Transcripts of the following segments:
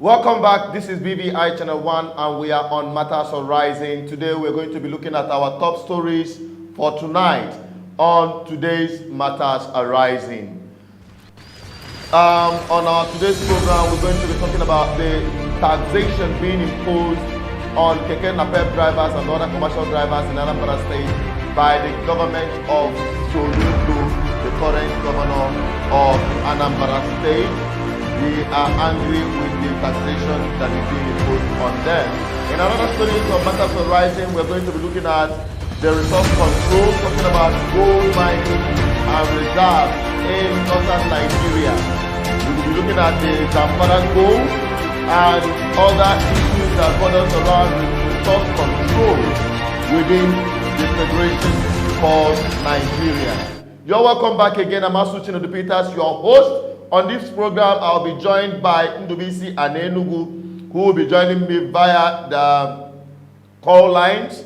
Welcome back. This is BVI Channel 1 and we are on Matters Arising. Today we're going to be looking at our top stories for tonight on today's Matters Arising. On our today's program, we're going to be talking about the taxation being imposed on Keke Napep drivers and other commercial drivers in Anambra State by the government of Soludo, the current governor of Anambra State. They are angry with the taxation that is being imposed on them. In another story of Matters Arising, we're going to be looking at the resource control, talking about gold mining and reserves in northern Nigeria. We will be looking at the Zamfara gold and other issues that borders around resource control within the federation called Nigeria. You're welcome back again. I'm Asuchin Peters, your host. On this program, I'll be joined by Ndubisi and Enugu, who will be joining me via the call lines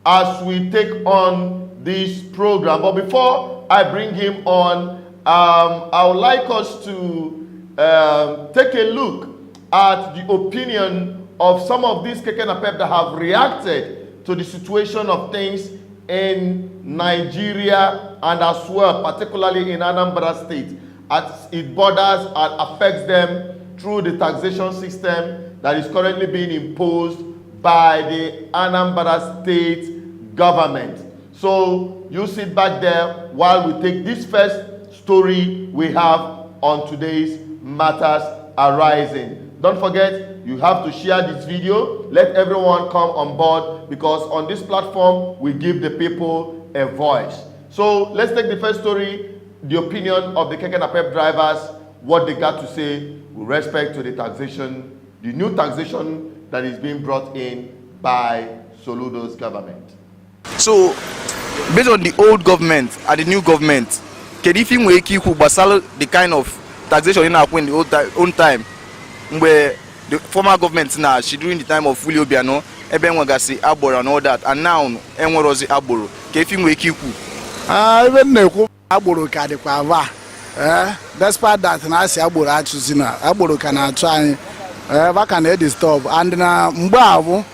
as we take on this program. But before I bring him on, I would like us to take a look at the opinion of some of these Keke Napep that have reacted to the situation of things in Nigeria and as well, particularly in Anambra State, as it borders and affects them through the taxation system that is currently being imposed by the Anambra State government. So you sit back there while we take this first story we have on today's Matters Arising. Don't forget, you have to share this video. Let everyone come on board because on this platform, we give the people a voice. So let's take the first story. The opinion of the Keke Napep drivers, what they got to say with respect to the taxation, the new taxation that is being brought in by Soludo's government. So, based on the old government and the new government, can you think the kind of taxation in the old time, where the former government now, she during the time of Willie Obiano, Eben Wagasi, Aboro and all that, and now Enworozi Aboro. Can you think even know Aboro Kadekwa, despite that, and I say Aboro Achusina, Aboro can try, back and head is top, and Mbavu,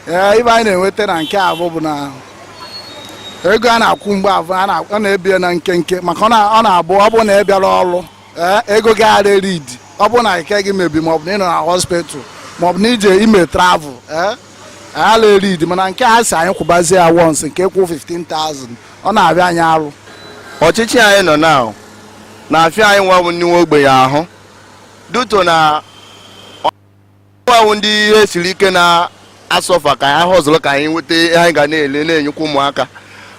even I wait and Kavobuna. Egana Kumba, and Ebian and Kenke, Macona on our Bobo Nebialo, Ego Gade read, Abona Kegi may be mobbed in our hospital, Mob Nije, he may travel, I'll read, Mananka, I Kubazia once and Keku 15,000 on our Vanyaro. Ọchịchị anyị nọ now na afịa anyị nwa ndị ogbenye ahụ duto na nwa ndị ihe siri ike na asọfa ka anyị hozụrụ ka anyị nweta anyị ga na-ele na-enyekwa ụmụaka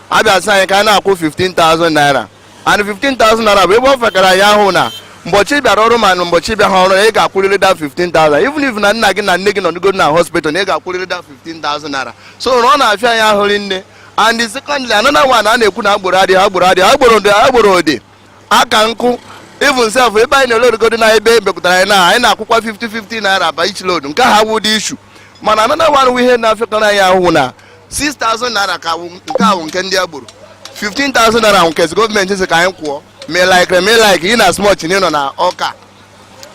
abịasị anyị ka anyị na-akwụ 15,000 naira and 15,000 naira bụ ebe ọ fekara ya ahụ na mgbochi bịara ọrụ ma mgbochi bịa ha ọrụ ị ga-akwụrịrị da 15,000 even if na nna gị na nne gị nọ na hospital na ị ga-akwụrịrị da 15,000 naira so ọ na-afịa anyị ahụ nne. And the secondly, another one, I know Agboro, Akanku, even self, if I know load go to Naibe, but I know 50-50 naira by each load. How would the issue? Man, another one we had in Africa, 6,000 naira can diabur. 15,000 naira because government is a kind of may like in as much in on Oka.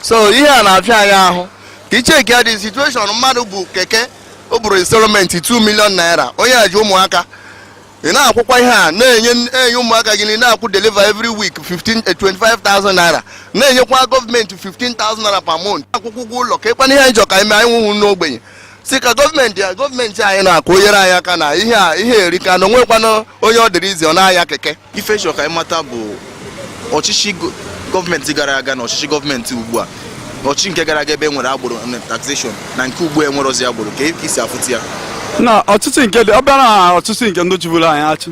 So here and Afia, Kiche get the situation on Madubu Keke, Obro installment 2 million naira. Oya Jomuaka. You know, you could deliver every week 25,000 naira. No, you want government to 15,000 naira per month. Government, I know, Koyera Yakana, here, Ricano, Oyo, the reason I yake. If I show Matabu, Ochishi government, Zigaragan, or Shishi government to Bua, or Chinkagarabe, and taxation, Nankubu and Moroziabu, Kisa Futia. Na ọtụtụ nke dị ọbịa ọtụtụ nke ndị jiburu anyị achị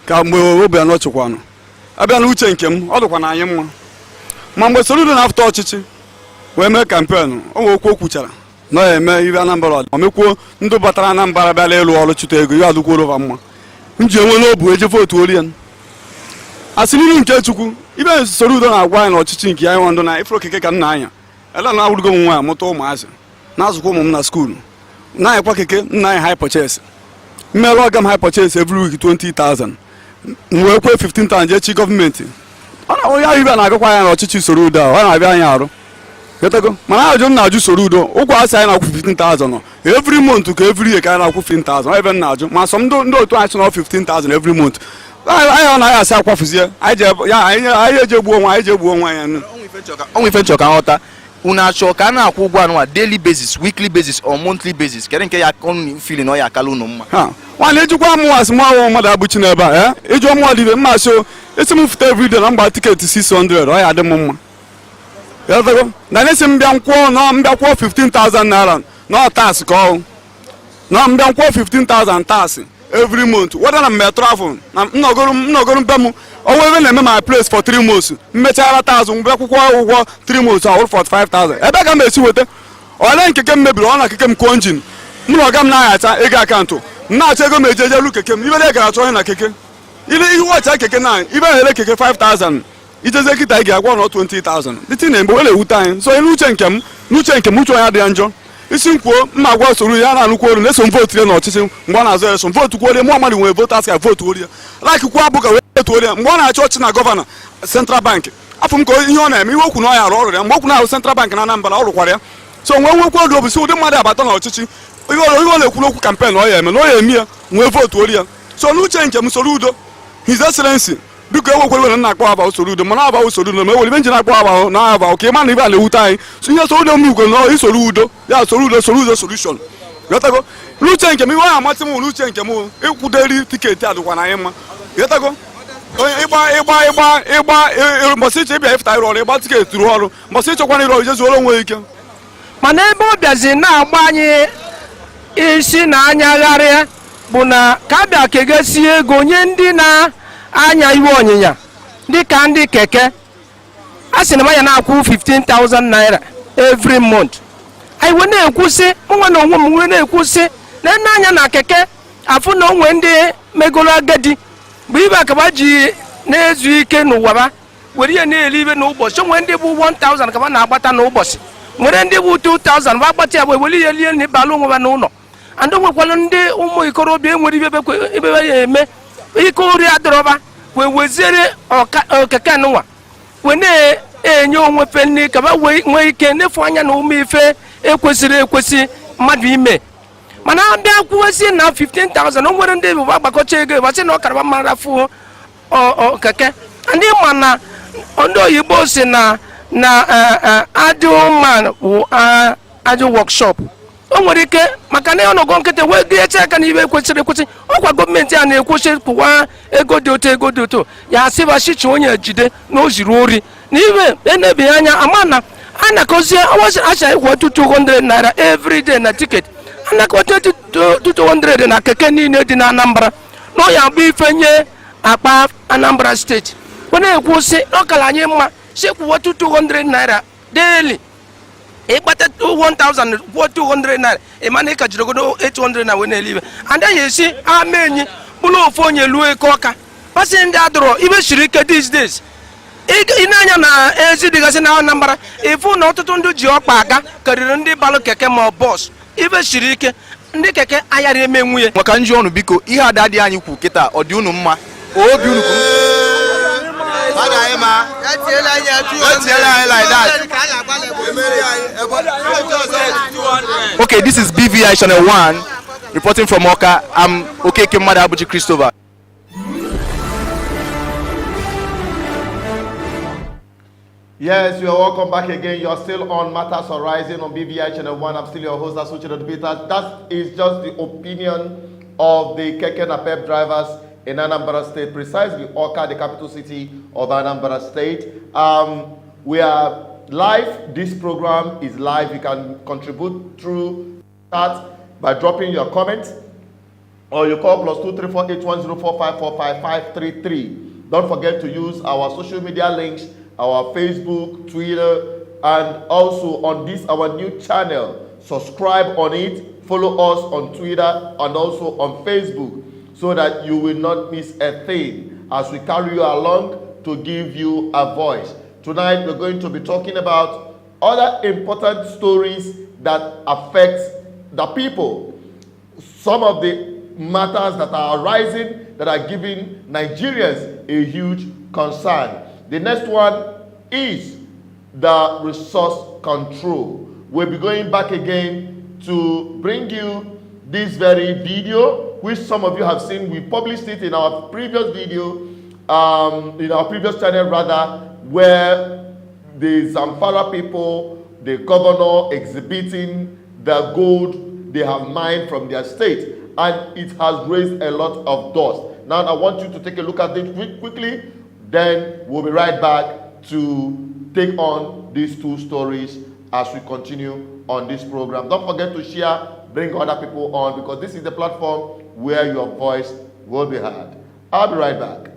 ka mgbe obi anọ chụkwanụ abịa na uche nke m ọ dịkwa na anyị mma ma mgbe Soludo na-afụta ọchịchị wee mee kampeenụ o nwee okwu kwuchara na ya eme ibe Anambra ọ mekwuo ndị batara Anambra bịala ịlụ ọrụ chụta ego ya adụkwuo ụva mma m ji enwe n'obu eje votu orien asị n'ihu nke Chukwu ibe Soludo na-agwa anyị na ọchịchị nke anyị ndụ na ifuru Keke ka nna anya ele na awụrụgo m nwa ya mụta ụmụazị na-azụkwa ụmụ m na skuulu na ya kwa Keke nna anyị high purchase mmerụ ọga m high purchase every week 20,000 wee kwe 15,000 echi gọọmenti ọ na onye ahụ ibe na-agakwa ya na ọchịchị Soludo ọ na-abịa anyị arụ Getago mana ajụ na ajụ Soludo ụgwọ asị anyị na-akwụ 15,000 every month ka every year ka anyị na-akwụ 15,000 ebe na ajụ ma sọ ndị otu anyị sị na 15,000 every month anyị anaghị asị akwafuzie anyị eje gbuo onwe anyị onwe ife nchọ ka nghọta unu achọ ka a na-akwụ ụgwọ anụnwa daily basis, weekly basis or monthly basis kedu nke ya feeling ọ ya akala unu mma ha nwaanyị ejikwa mụnwasị mụnwa mmadụ abụchi n'ebe a ịjụọ mmadụ ibe mmasị esi m fụta everyday na mgba tiketi 600 ọ ya adị m mma na na-esi mbịa kwụọ 15,000 naira na tax ka ọ na mbịa kwụọ 15,000 tax every month whether na mme travel na nnọgoro mbe m ọnwa ebe na-eme my place for 3 months mmechara tax mgbe akwụkwọ ụgwọ 3 months ahụrụ 45,000 ebe ka m esi weta ole nkeke m mebiri ọ na keke m kụọ njin mụ na ọga m na-aghacha ego akaụntụ m na-achọ ego m eji ejelu keke m ibere gara achọ onye na keke ile ihe ọcha keke na ibe na-ere keke 5,000 ijeze kịta ị ga-agwa na 20,000 dịtị na mgbe wele ewute anyị so n'uche nke m uche onye adịghị njọ isi m kwuo mma gwa Soludo ya na-anụkwu olu na-eso m vootu na ọchịchị mgbe ọ na-azụ eso m vootu kwuo mụ mmadụ nwere vootas ka vootu orie laikikwu abụ ka wee vootu orie mgbe ọ na-achọ ọchị na gọvanọ Central Bank afọ m ka ihe ọ na-eme ihe okwu na ọ ya arụ ọrụ ya mgbe okwu na-arụ Central Bank na Anambra ọ rụkwara ya so nwee nwekwa odu obi si ụdị mmadụ abata na ọchịchị ihe ọ na-ekwu n'okwu kampen ọ ya eme na ọ ya eme ya nwee vootu orie so n'uche nke m Soludo His Excellency biko ewekwere na akpọ aba Soludo mana aba Soludo ma ewere nje na-akpọ aba na aba ka ịma na ibe a na-ewute anyị so ihe Soludo m igwe na Soludo ya Soludo solution ghọtago n'uche nke m ihe ọ amasị m n'uche nke m ịkwụderi tiketi adịkwa na anyị mma ghọtago ịgba mbọsị iche ịbịa ịfụta ịrụ ọrụ ịgba tiketi rụọ ọrụ mbọsị ịchọkwana ịrụ ọrụ jezuoro onwe ike mana ebe ọ bịazi na-agba anyị isi na anyagharị bụ na ka a bịa kegesie ego nye ndị na-anya iwe ọnyịnya dịka ndị keke a sị na manya na-akwụ 15,000 naira every month anyị wee na-ekwusị nwa na onwe m wee na-ekwusị na nne anya na keke afụ na onwe ndị megolo agadi bụ ibe akaba ji na-ezu ike n'ụwa ba were ihe na-eli ibe n'ụbọchị onwe ndị bụ 1,000 kaba na-agbata n'ụbọchị nwere ndị bụ 2,000 bụ agbata ya wee were ihe lie na ịbalụ onwe ba n'ụlọ and nwekwara ndị ụmụ ikorobịa enwere ibe ya eme ike ori adọrọba wee weziere okeke nwa wee na-enye onwe fe nri ka ba nwee ike nefu anya na ume ife ekwesị mmadụ ime mana abịa kwuwesi na 15,000 o nwere ndị bụ agbakọcha ego basị na ọ karaba mara fụ okeke ndị ma na ndị oyibo si na ajụ man bụ ajụ workshop o nwere ike maka na ọnọgọ nkịtị wee ga-eche aka na ibe ekwesịrị ọkwa gọọmenti a na-ekwesị kwụwa ego dị oto ya asịbachichi onye jide na o ziri ori na ibe enebeghị anya ama na a na-akọzie acha ịkwụ 200 naira everyday na tiketi a na-akọta 200 na keke niile dị na Anambra na ọ ya bụ ife nye akpa Anambra steeti wee na-ekwu sị ọkara anyị mma si kwụwa 200 naira daily ịkpata 1,000 kwụọ 200 naira ịmana ịka jirogodo 800 na wee na-elibe adaghị esi ama enyi bụrụ ofu onye luo eke ọka pasị ndị adọrọ ibe siri ike these days ị na-anya na ezi dịgasị na Anambra ịfụ na ọtụtụ ndị ji ọkpa aga karịrị ndị balụ keke ma bọs ibe siri ike ndị keke ayara eme nwunye maka nji ọnụ biko ihe ada dị anyị kwu kịta ọ dị unu mma obi unu Okay, this is BVI Channel 1 reporting from Oka. I'm Okeke Mmadụ Abuchi Christopher. Yes, you are welcome back again. You're still on Matters Horizon on BVI Channel 1. I'm still your host, Asuchi Peter. That is just the opinion of the Keke Napep drivers in Anambra State, precisely Oka, the capital city of Anambra State. We are live. This program is live. You can contribute through chat by dropping your comments, or you call +2348104545533. Don't forget to use our social media links, our Facebook, Twitter, and also on this our new channel. Subscribe on it, follow us on Twitter and also on Facebook, so that you will not miss a thing as we carry you along to give you a voice. Tonight we're going to be talking about other important stories that affect the people. Some of the matters that are arising that are giving Nigerians a huge concern. The next one is the resource control. We'll be going back again to bring you this very video, which some of you have seen. We published it in our previous video, in our previous channel rather, where the Zamfara people, the governor exhibiting the gold they have mined from their state, and it has raised a lot of dust. Now I want you to take a look at it quickly, then we'll be right back to take on these two stories as we continue on this program. Don't forget to share, bring other people on, because this is the platform where your voice will be heard. I'll be right back.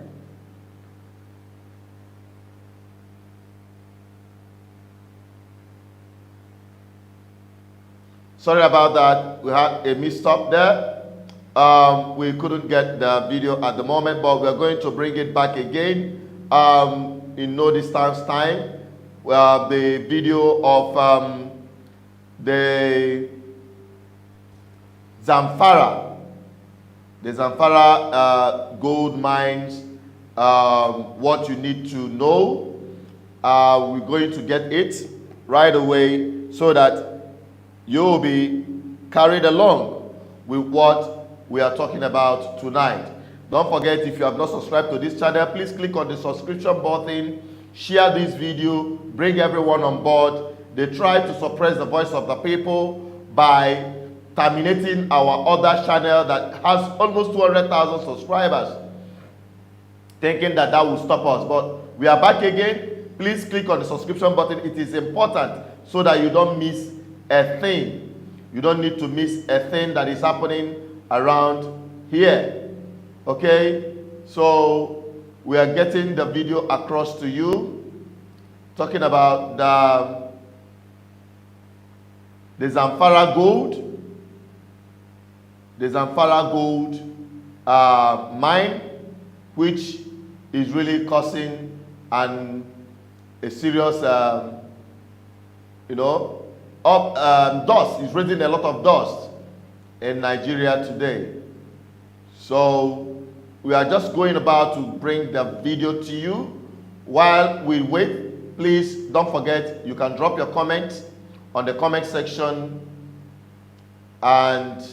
Sorry about that. We had a misstep there. We couldn't get the video at the moment, but we're going to bring it back again in no distance time. The video of the Zamfara gold mines, what you need to know. We're going to get it right away so that you'll be carried along with what we are talking about tonight. Don't forget, if you have not subscribed to this channel, please click on the subscription button, share this video, bring everyone on board. They try to suppress the voice of the people by terminating our other channel that has almost 200,000 subscribers, thinking that that will stop us. But we are back again. Please click on the subscription button. It is important so that you don't miss a thing. You don't need to miss a thing that is happening around here. Okay? So we are getting the video across to you, talking about the Zamfara gold. The Zamfara gold mine, which is really causing a serious, dust. It's raising a lot of dust in Nigeria today. So we are just going about to bring the video to you. While we wait, please don't forget, you can drop your comments on the comment section and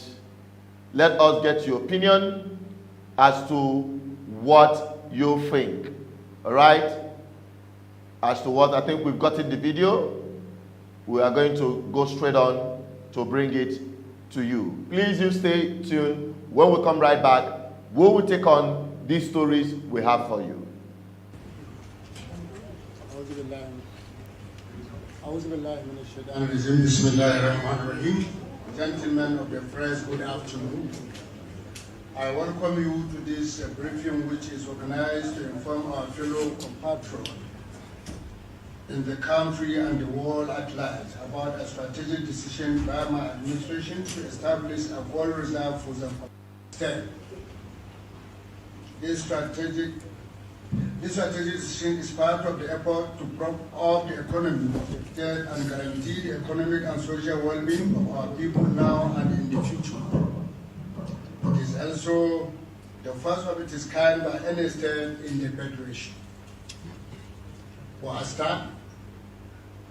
let us get your opinion as to what you think. All right? As to what I think we've got in the video, we are going to go straight on to bring it to you. Please you stay tuned. When we come right back, we will take on these stories we have for you. Gentlemen of the press, good afternoon. I welcome you to this briefing, which is organized to inform our fellow compatriots in the country and the world at large about a strategic decision by my administration to establish a gold reserve for Zamfara State. This strategic decision is part of the effort to prop up the economy of the state and guarantee the economic and social well-being of our people now and in the future. It is also the first of its kind by any state in the Federation. For a start,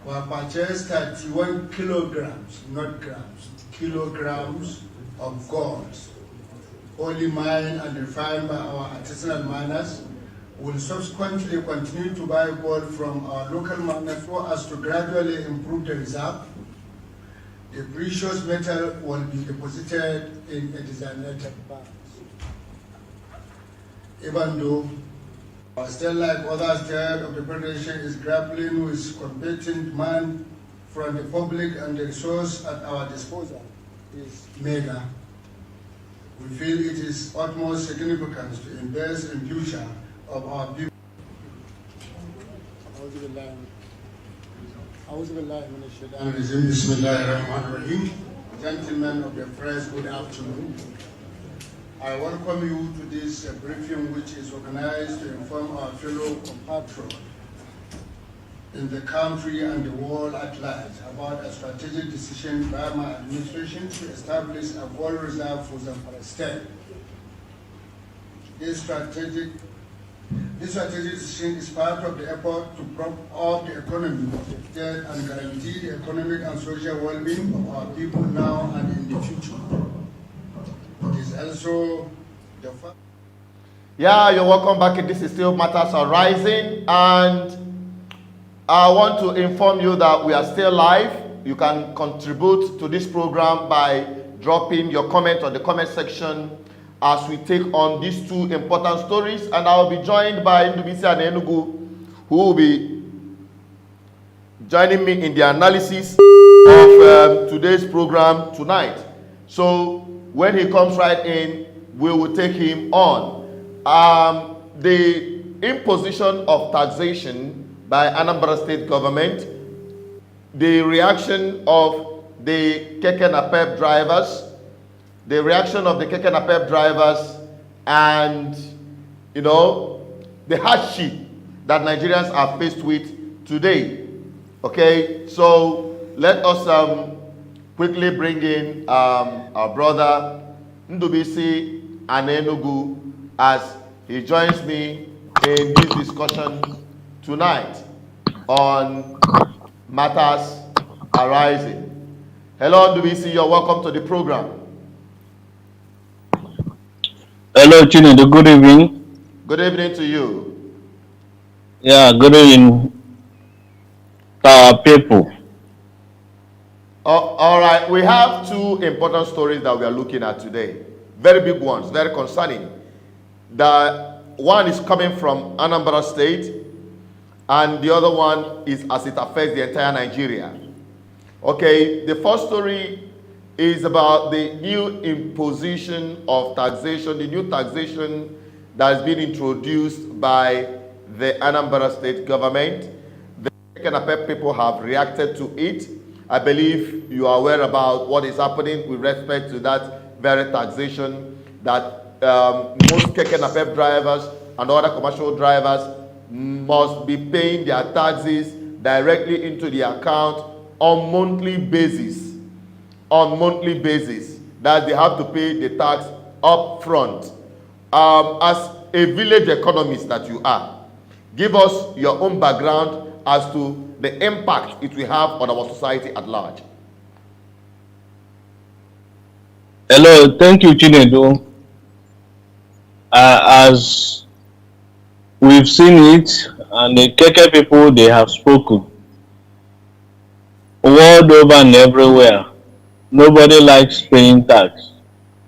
we have purchased 31 kilograms, not grams, kilograms of gold, wholly mined and refined by our artisanal miners. Will subsequently continue to buy gold from our local miners so as to gradually improve the reserve. The precious metal will be deposited in a designated bank. Even though our state, like other states of the Federation, is grappling with competing demand from the public and the resource at our disposal is mega, we feel it is utmost significance to invest in future of our people. Gentlemen of the press, good afternoon. I welcome you to this briefing, which is organized to inform our fellow compatriots in the country and the world at large about a strategic decision by my administration to establish a gold reserve for Zamfara State. This strategic This strategic decision is part of the effort to prop up the economy of the state and guarantee the economic and social well-being of our people now and in the future. It is also the fact. Yeah, you're welcome back. This is still Matters Arising, and I want to inform you that we are still live. You can contribute to this program by dropping your comment on the comment section as we take on these two important stories, and I'll be joined by Ndubisi and Enugu, who will be joining me in the analysis of today's program tonight. So when he comes right in, we will take him on. The imposition of taxation by Anambra State government, the reaction of the Keke Napep drivers, and the hardship that Nigerians are faced with today. Okay, so let us quickly bring in our brother Ndubisi and Enugu as he joins me in this discussion tonight on Matters Arising. Hello Ndubisi, you're welcome to the program. Hello, Chinedu. Good evening. Good evening to you. Yeah, good evening to our people. All right, we have two important stories that we are looking at today. Very big ones, very concerning. The one is coming from Anambra State, and the other one is as it affects the entire Nigeria. Okay, the first story is about the new imposition of taxation, the new taxation that has been introduced by the Anambra State government. The Kenapep people have reacted to it. I believe you are aware about what is happening with respect to that very taxation, that most Kenapep drivers and other commercial drivers must be paying their taxes directly into the account on monthly basis. That they have to pay the tax up front. As a village economist that you are, give us your own background as to the impact it will have on our society at large. Hello, thank you, Chinedu. As we've seen it, and the Keke people, they have spoken. World over and everywhere, nobody likes paying tax.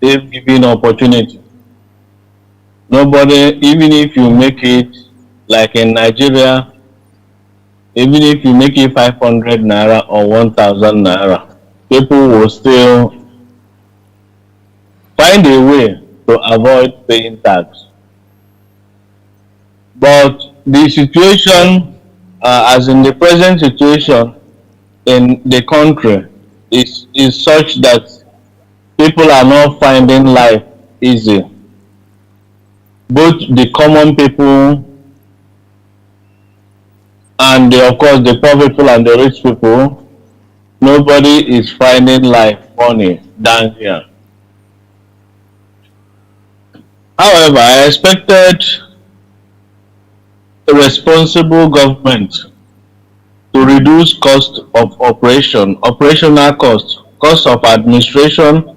They've given opportunity. Nobody, even if you make it like in Nigeria, even if you make it 500 naira or 1,000 naira, people will still find a way to avoid paying tax. But the situation, as in the present situation in the country, is such that people are not finding life easy. Both the common people and of course the poor people and the rich people, nobody is finding life funny down here. However, I expected a responsible government to reduce cost of operational cost of administration,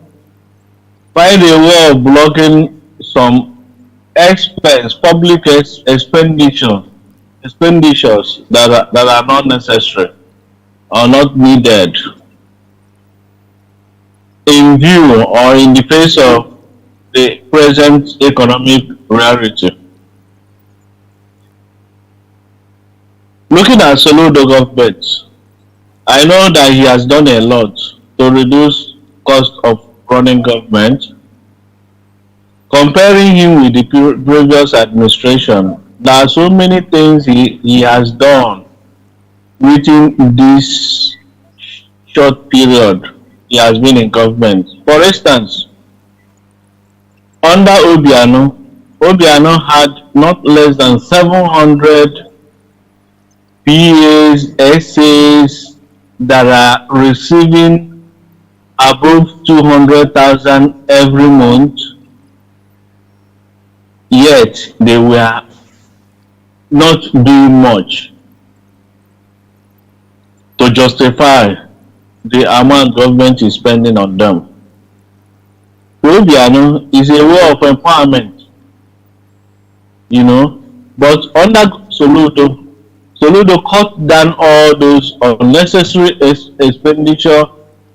find a way of blocking some public expenditures that are not necessary or not needed in view or in the face of the present economic reality. Looking at Soludo government, I know that he has done a lot to reduce cost of running government. Comparing him with the previous administration, there are so many things he has done within this short period he has been in government. For instance, under Obiano had not less than 700 PAs, SAs that are receiving above 200,000 every month, yet they were not doing much to justify the amount government is spending on them. Obiano is a way of empowerment, you know. But under Soludo cut down all those unnecessary expenditure.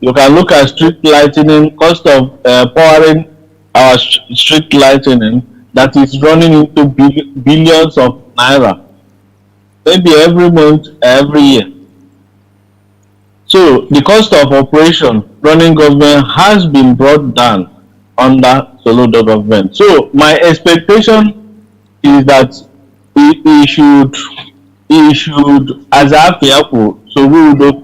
You can look at street lightning, cost of powering our street lightning that is running into billions of naira, maybe every month, every year. So the cost of operation running government has been brought down under Soludo government. So my expectation is that he should as Afiaku Soludo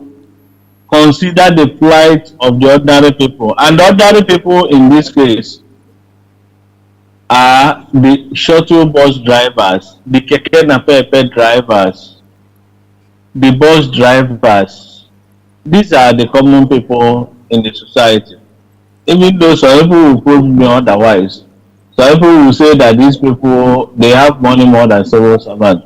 consider the plight of the ordinary people, and the ordinary people in this case are the shuttle bus drivers, the keke napepe drivers, the bus drivers. These are the common people in the society. Even though some people will prove me otherwise, some people will say that these people, they have money more than civil servants.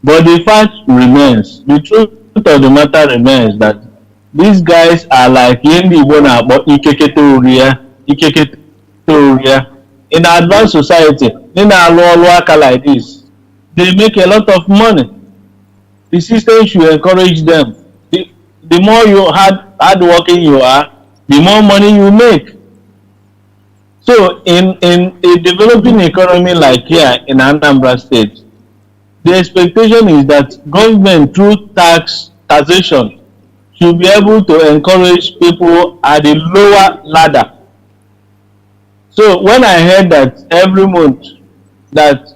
But the fact remains, the truth of the matter remains that these guys are like Yendi Ibona about Ikeke Toria. In advanced society, in a low worker like this, they make a lot of money. The system should encourage them. The more you hard working you are, the more money you make. So in a developing economy like here in Anambra State, the expectation is that government through taxation should be able to encourage people at the lower ladder. So when I heard that every month that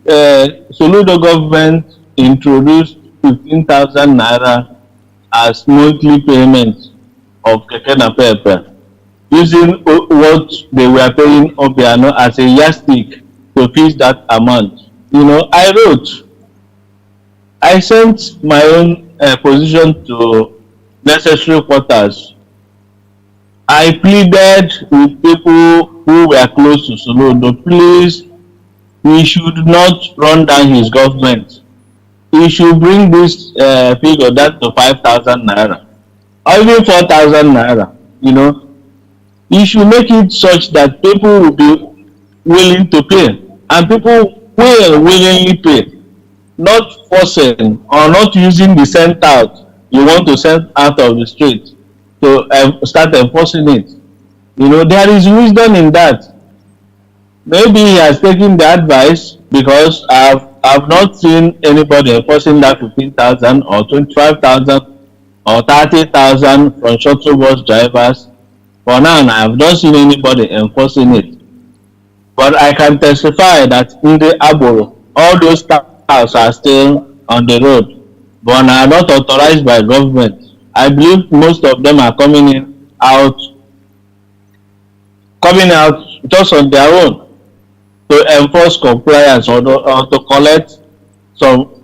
Soludo government introduced 15,000 naira as monthly payment of keke napepe, using what they were paying Obiano as a yardstick to fix that amount, you know, I sent my own position to necessary quarters. I pleaded with people who were close to Soludo, please, we should not run down his government. We should bring this figure down to 5,000 naira or even 4,000 naira, you know. You should make it such that people will be willing to pay, and people will willingly pay, not forcing or not using the sent out you want to send out of the street to start enforcing it. You know, there is wisdom in that. Maybe he has taken the advice, because I've not seen anybody enforcing that 15,000 or 25,000 or 30,000 from shuttle bus drivers. For now, I have not seen anybody enforcing it. But I can testify that in the Aboro, all those cars are still on the road, but are not authorized by government. I believe most of them are coming out just on their own to enforce compliance or to collect some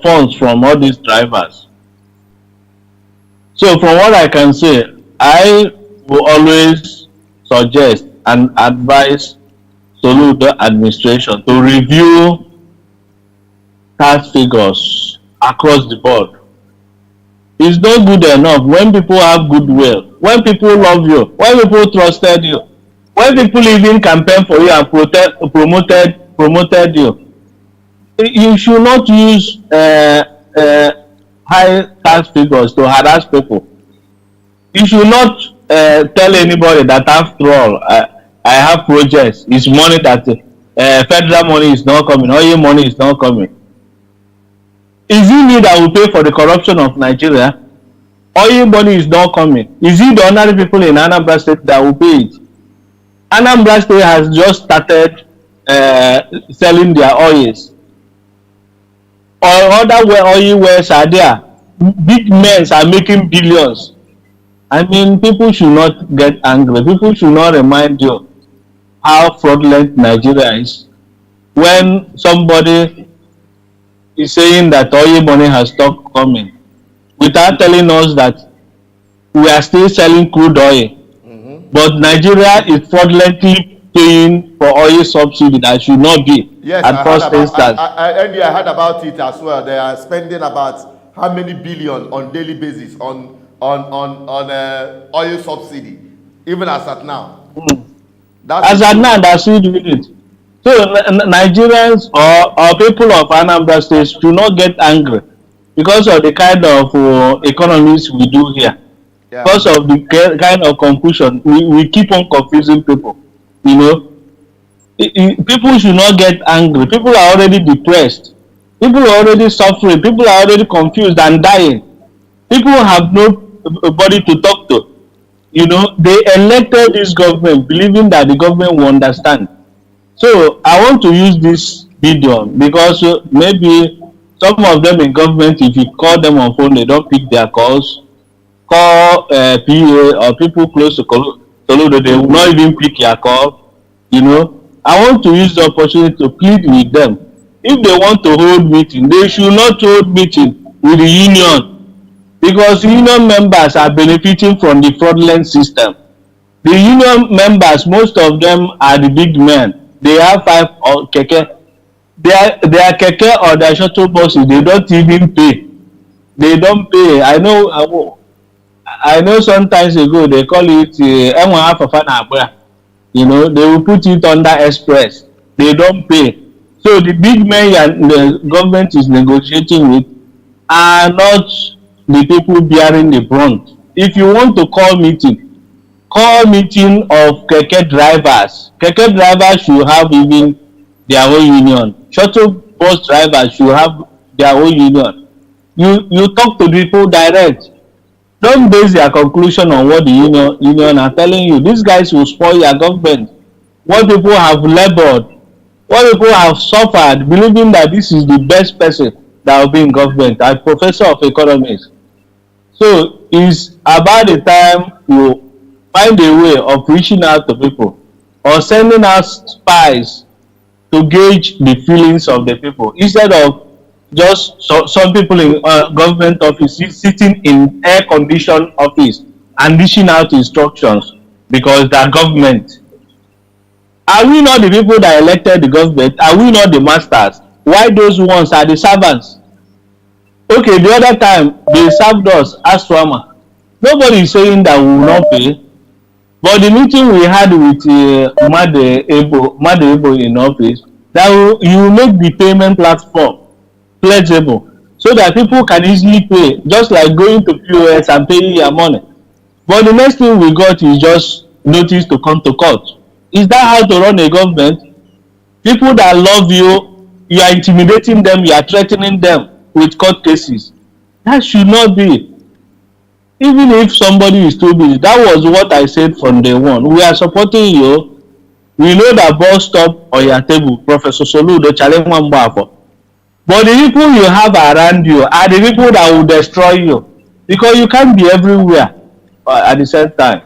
funds from all these drivers. So from what I can say, I will always suggest and advise Soludo administration to review tax figures across the board. It's not good enough when people have goodwill, when people love you, when people trusted you, when people even campaign for you and promoted you. You should not use high tax figures to harass people. You should not tell anybody that after all, I have projects. It's money that federal money is not coming, oil money is not coming. Is it me that will pay for the corruption of Nigeria? Oil money is not coming. Is it the ordinary people in Anambra State that will pay it? Anambra State has just started selling their oils. Or other oil wells are there. Big men are making billions. I mean, people should not get angry. People should not remind you how fraudulent Nigeria is when somebody is saying that oil money has stopped coming without telling us that we are still selling crude oil. But Nigeria is fraudulently paying for oil subsidy that should not be Yes, at first instance. Andy, I heard about it as well. They are spending about how many billion on daily basis on oil subsidy, even as at now. That's As at now, they're still doing it. So Nigerians or people of Anambra State should not get angry because of the kind of economies we do here. yeah. Because of the kind of confusion, we keep on confusing people. You know, people should not get angry. People are already depressed. People are already suffering. People are already confused and dying. People have nobody to talk to. You know, they elected this government believing that the government will understand. So I want to use this video because maybe some of them in government, if you call them on phone, they don't pick their calls. Call PA or people close to Soludo, they will not even pick your call. You know, I want to use the opportunity to plead with them. If they want to hold meeting, they should not hold meeting with the union because union members are benefiting from the fraudulent system. The union members, most of them are the big men. They have 5 or keke. Their keke or their shuttle buses, they don't even pay. They don't pay. I know sometimes ago they call it you know, they will put it under express. They don't pay. So the big men the government is negotiating with are not the people bearing the brunt. If you want to call meeting of keke drivers. Keke drivers should have even their own union. Shuttle bus drivers should have their own union. You talk to people direct. Don't base their conclusion on what the union are telling you. These guys will spoil your government. What people have labored, what people have suffered, believing that this is the best person that will be in government. I'm professor of economics. So it's about the time you find a way of reaching out to people or sending out spies to gauge the feelings of the people instead of just some people in government office sitting in air conditioned office and dishing out instructions because they are government. Are we not the people that elected the government? Are we not the masters? Why those ones are the servants? Okay, the other time they served us as Swama. Nobody is saying that we will not pay. But the meeting we had with Made Ebo in office, that you will make the payment platform flexible so that people can easily pay, just like going to POS and paying your money. But the next thing we got is just notice to come to court. Is that how to run a government? People that love you, you are intimidating them, you are threatening them with court cases. That should not be. Even if somebody is too busy, that was what I said from day one. We are supporting you. We know that bus stop on your table, Professor Soludo, challenge one bar. But the people you have around you are the people that will destroy you. Because you can't be everywhere at the same time.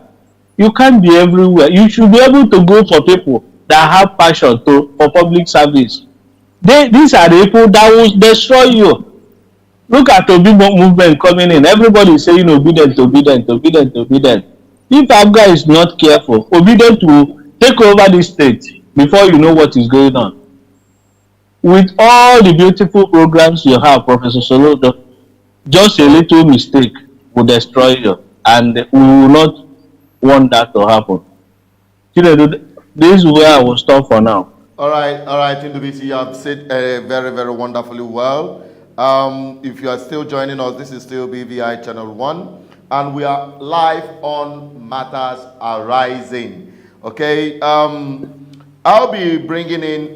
You can't be everywhere. You should be able to go for people that have passion for public service. These are the people that will destroy you. Look at Obi movement coming in. Everybody is saying obedient. If Abga is not careful, obedient will take over this state before you know what is going on. With all the beautiful programs you have, Professor Soludo, just a little mistake will destroy you, and we will not want that to happen. This is where I will stop for now. All right, Indubisi, you have said very, very wonderfully well. If you are still joining us, this is still BVI Channel 1, and we are live on Matters Arising. Okay, I'll be bringing in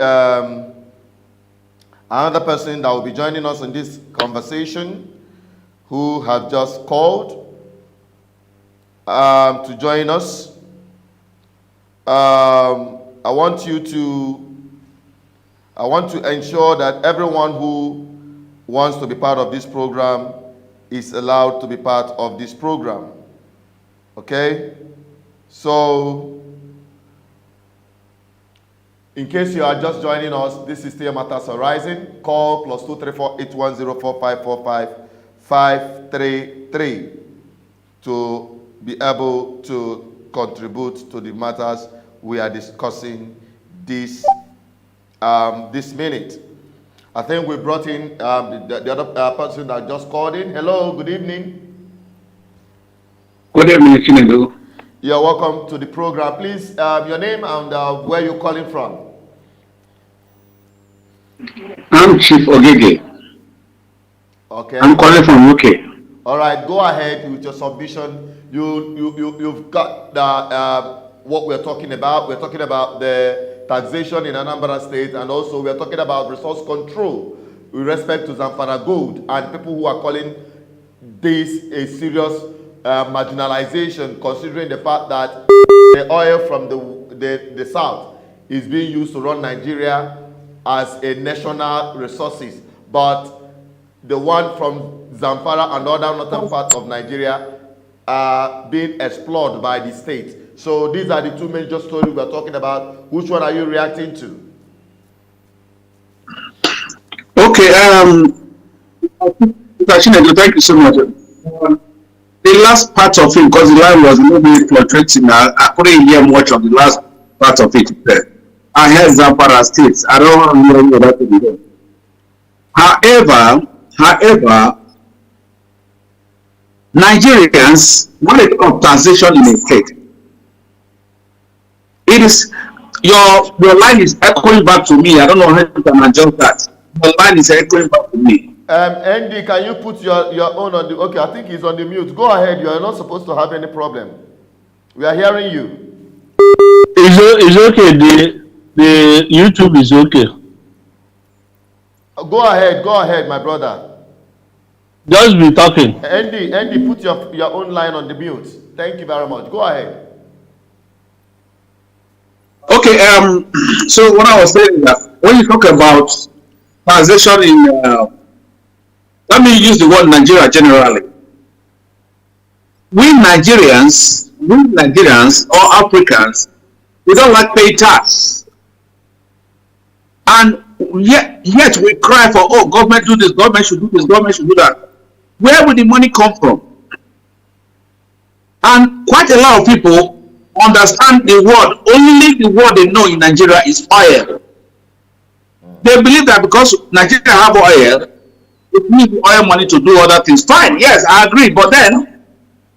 another person that will be joining us in this conversation who have just called to join us. I want to ensure that everyone who wants to be part of this program is allowed to be part of this program. Okay? So, in case you are just joining us, this is still Matters Arising. Call +234 8104 533 to be able to contribute to the matters we are discussing this this minute. I think we brought in the other person that just called in. Hello, good evening. Good evening, Chinedu. You're welcome to the program. Please, your name and where you're calling from. I'm Chief Ogege. Okay. I'm calling from UK. All right, go ahead with your submission. You've got the what we're talking about. We're talking about the taxation in Anambra State, and also we're talking about resource control with respect to Zamfara Gold and people who are calling this a serious marginalization, considering the fact that the oil from the south is being used to run Nigeria as a national resources, but the one from Zamfara and other northern parts of Nigeria are being explored by the state. So these are the two major stories we're talking about. Which one are you reacting to? Okay, thank you so much. The last part of it, because the line was a little bit fluctuating, I couldn't hear much of the last part of it. I heard Zamfara State. I don't know that to be done. However, Nigerians, when it comes to taxation in a state, it is your line is echoing back to me. I don't know how you can adjust that. Your line is echoing back to me. Andy, can you put your own on the... Okay, I think he's on the mute. Go ahead. You are not supposed to have any problem. We are hearing you. It's okay. The YouTube is okay. Go ahead, my brother. Just be talking. Andy, put your own line on the mute. Thank you very much. Go ahead. Okay, so what I was saying is that when you talk about taxation in, let me use the word Nigeria generally. We Nigerians or Africans, we don't like paying tax. And yet we cry for, oh, government do this, government should do this, government should do that. Where will the money come from? And quite a lot of people understand the word, only the word they know in Nigeria is oil. They believe that because Nigeria have oil, it needs oil money to do other things. Fine, yes, I agree. But then,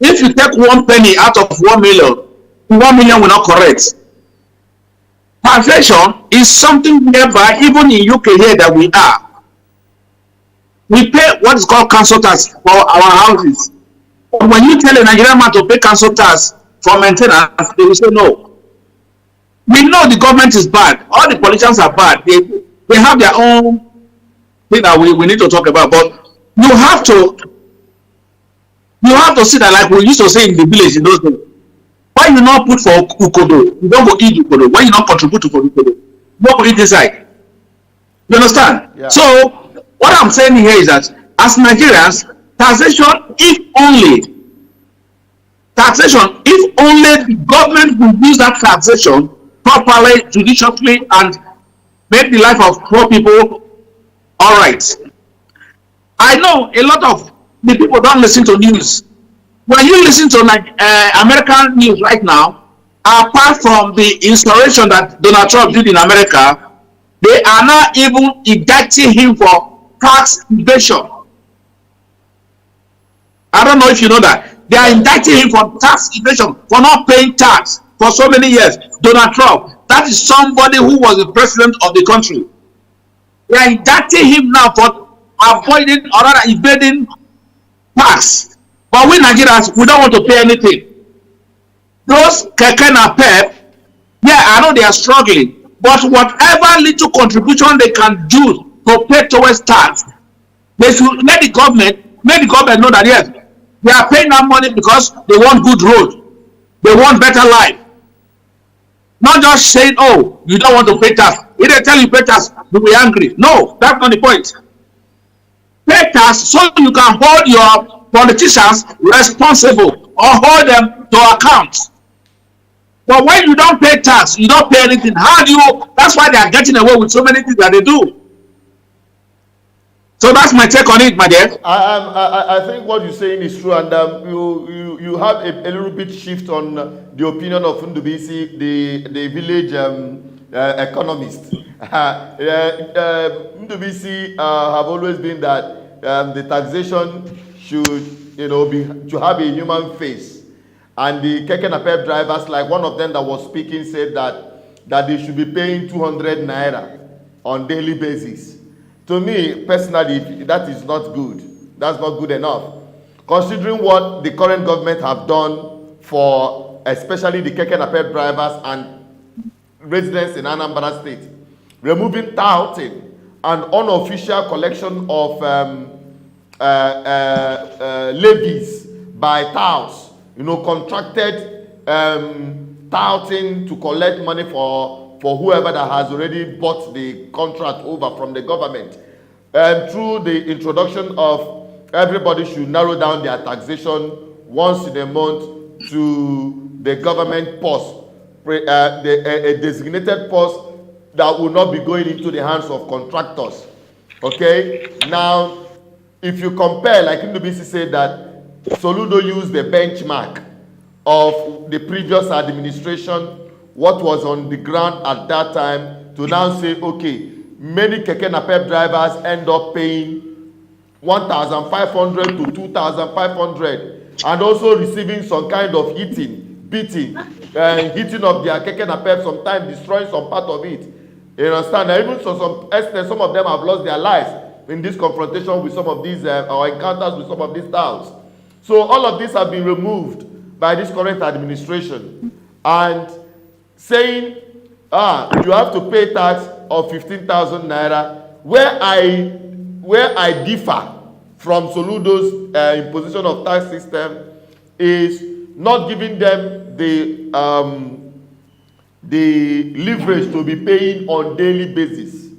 if you take 1 penny out of 1 million, 1 million will not correct. Taxation is something whereby, even in UK here that we are, we pay what is called council tax for our houses. But when you tell a Nigerian man to pay council tax for maintenance, they will say no. We know the government is bad. All the politicians are bad. They have their own thing that we need to talk about. But you have to see that, like we used to say in the village in those days. Why you not put for Ukodo? You don't go eat Ukodo. Why you not contribute to for Ukodo? You don't go eat inside. You understand? Yeah. So what I'm saying here is that as Nigerians, taxation, if only the government will use that taxation properly, judiciously, and make the life of poor people all right. I know a lot of the people don't listen to news. When you listen to American news right now, apart from the installation that Donald Trump did in America, they are not even indicting him for tax evasion. I don't know if you know that. They are indicting him for tax evasion, for not paying tax for so many years. Donald Trump, that is somebody who was the president of the country. They are indicting him now for avoiding or rather evading tax. But we Nigerians, we don't want to pay anything. Those keke na pep, yeah, I know they are struggling, but whatever little contribution they can do to pay towards tax, they should let the government know that yes, they are paying that money because they want good road, they want better life. Not just saying, oh, you don't want to pay tax. If they tell you pay tax, you'll be angry. No, that's not the point. Pay tax so you can hold your politicians responsible or hold them to account. But when you don't pay tax, you don't pay anything. How do you? That's why they are getting away with so many things that they do. So that's my take on it, my dear. I think what you're saying is true, and you have a little bit shift on the opinion of Ndubisi, the village economist. Ndubisi have always been that the taxation should, to have a human face, and the keke napep drivers, like one of them that was speaking, said that they should be paying 200 naira on daily basis. To me, personally, that is not good. That's not good enough. Considering what the current government have done for especially the keke napep drivers and residents in Anambra State, removing touting and unofficial collection of levies by touts, contracted touting to collect money for whoever that has already bought the contract over from the government. Through the introduction of everybody should narrow down their taxation once in a month to the government post, a designated post that will not be going into the hands of contractors. Okay? Now, if you compare, like Ndubisi said that Soludo used the benchmark of the previous administration, what was on the ground at that time, to now say, okay, many keke napep drivers end up paying 1,500 to 2,500 and also receiving some kind of beating of their keke napep, sometimes destroying some part of it. You understand? And even to some extent, some of them have lost their lives in this confrontation with some of these, or encounters with some of these towns. So all of these have been removed by this current administration. And saying, you have to pay tax of 15,000 naira, where I differ from Soludo's imposition of tax system is not giving them the leverage to be paying on daily basis.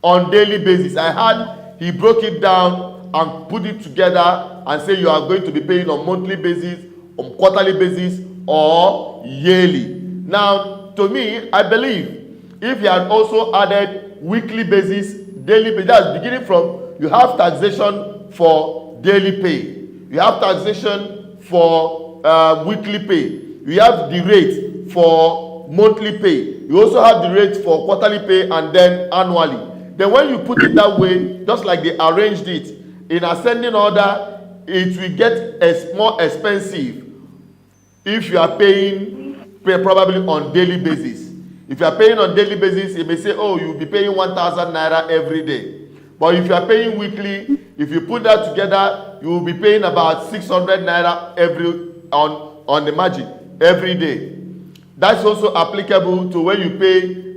On daily basis, I heard he broke it down and put it together and say you are going to be paying on monthly basis, on quarterly basis, or yearly. Now, to me, I believe if he had also added weekly basis, daily basis, that's beginning from, you have taxation for daily pay, you have taxation for weekly pay, you have the rate for monthly pay, you also have the rate for quarterly pay and then annually. Then when you put it that way, just like they arranged it in ascending order, it will get more expensive if you are paying probably on daily basis. If you are paying on daily basis, you may say, oh, you'll be paying 1,000 naira every day. But if you are paying weekly, if you put that together, you will be paying about 600 naira on the margin every day. That's also applicable to when you pay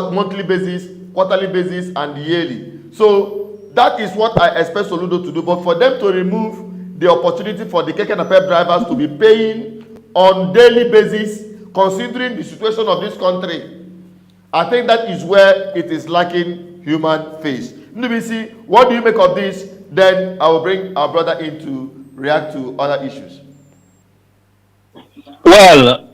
monthly basis, quarterly basis, and yearly. So that is what I expect Soludo to do. But for them to remove the opportunity for the keke napep drivers to be paying on daily basis, considering the situation of this country, I think that is where it is lacking human face. Ndubisi, what do you make of this? Then I will bring our brother in to react to other issues. Well,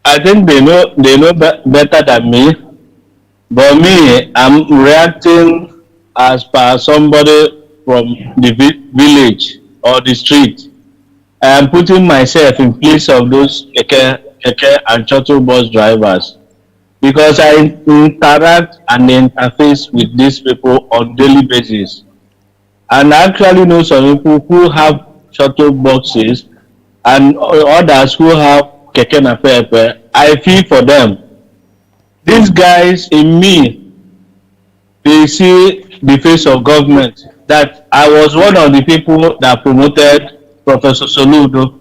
I think they know better than me, but me, I'm reacting as per somebody from the village or the street. I am putting myself in place of those keke and shuttle bus drivers, because I interact and interface with these people on daily basis, and I actually know some people who have shuttle boxes and others who have keke napep. I feel for them. These guys in me, they see the face of government. That I was one of the people that promoted Professor Soludo.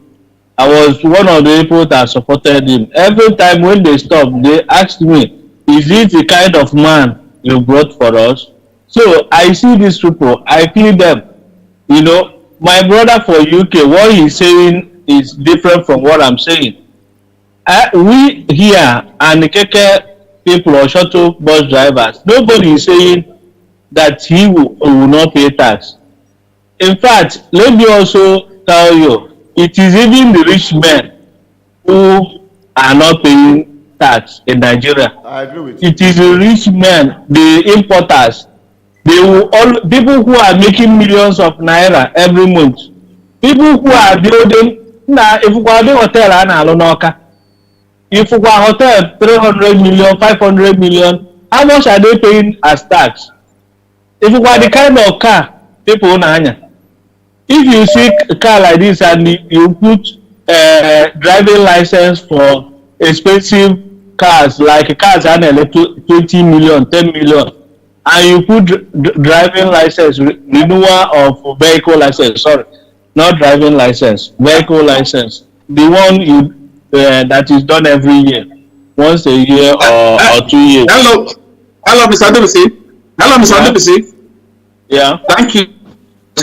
I was one of the people that supported him. Every time when they stop, they asked me, is it the kind of man you brought for us? So I see these people, I feel them. My brother for UK, what he's saying is different from what I'm saying. We here and the keke people or shuttle bus drivers, nobody is saying that he will not pay tax. In fact, let me also tell you, it is even the rich men who are not paying tax in Nigeria. I agree with you. It is the rich men, the importers. They will all people who are making millions of naira every month. People who are building now, if you are the hotel and Alonoka, if you are hotel 300 million, 500 million, how much are they paying as tax? If you are the kind of car people own, if you see a car like this and you put driving license for expensive cars like cars and 20 million, 10 million, and you put driving license, renewal of vehicle license, sorry, not driving license, vehicle license, the one you that is done every year, once a year or 2 years. Hello, Mr. Adebisi. Hello, Mr. Adebisi. Yeah. Thank you.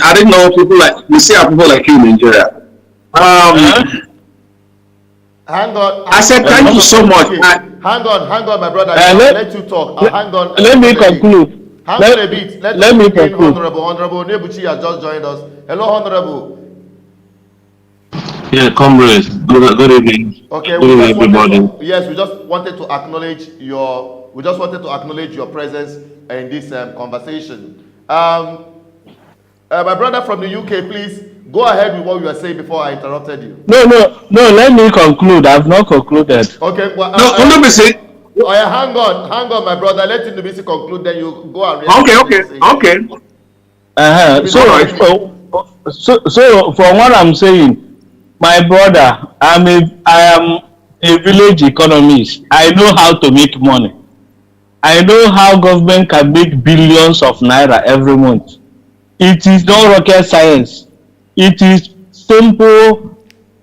I didn't know people like we see people like you in Nigeria. Hang on. I said thank you so much. Okay. Hang on, my brother. Let you talk. Hang on. Let me conclude. Hang on a bit. Let me conclude. Honorable Nebuchi has just joined us. Hello, Honorable. Yeah, comrades. Good evening. Okay, good evening, everybody. We just wanted to acknowledge your presence in this conversation. My brother from the UK, please go ahead with what you were saying before I interrupted you. No. Let me conclude. I've not concluded. Okay. Well, Ndubisi. Oh, yeah, hang on, my brother. Let Ndubisi conclude. Then you go and. Okay. So from what I'm saying, my brother, I am a village economist. I know how to make money. I know how government can make billions of naira every month. It is not rocket science. It is simple,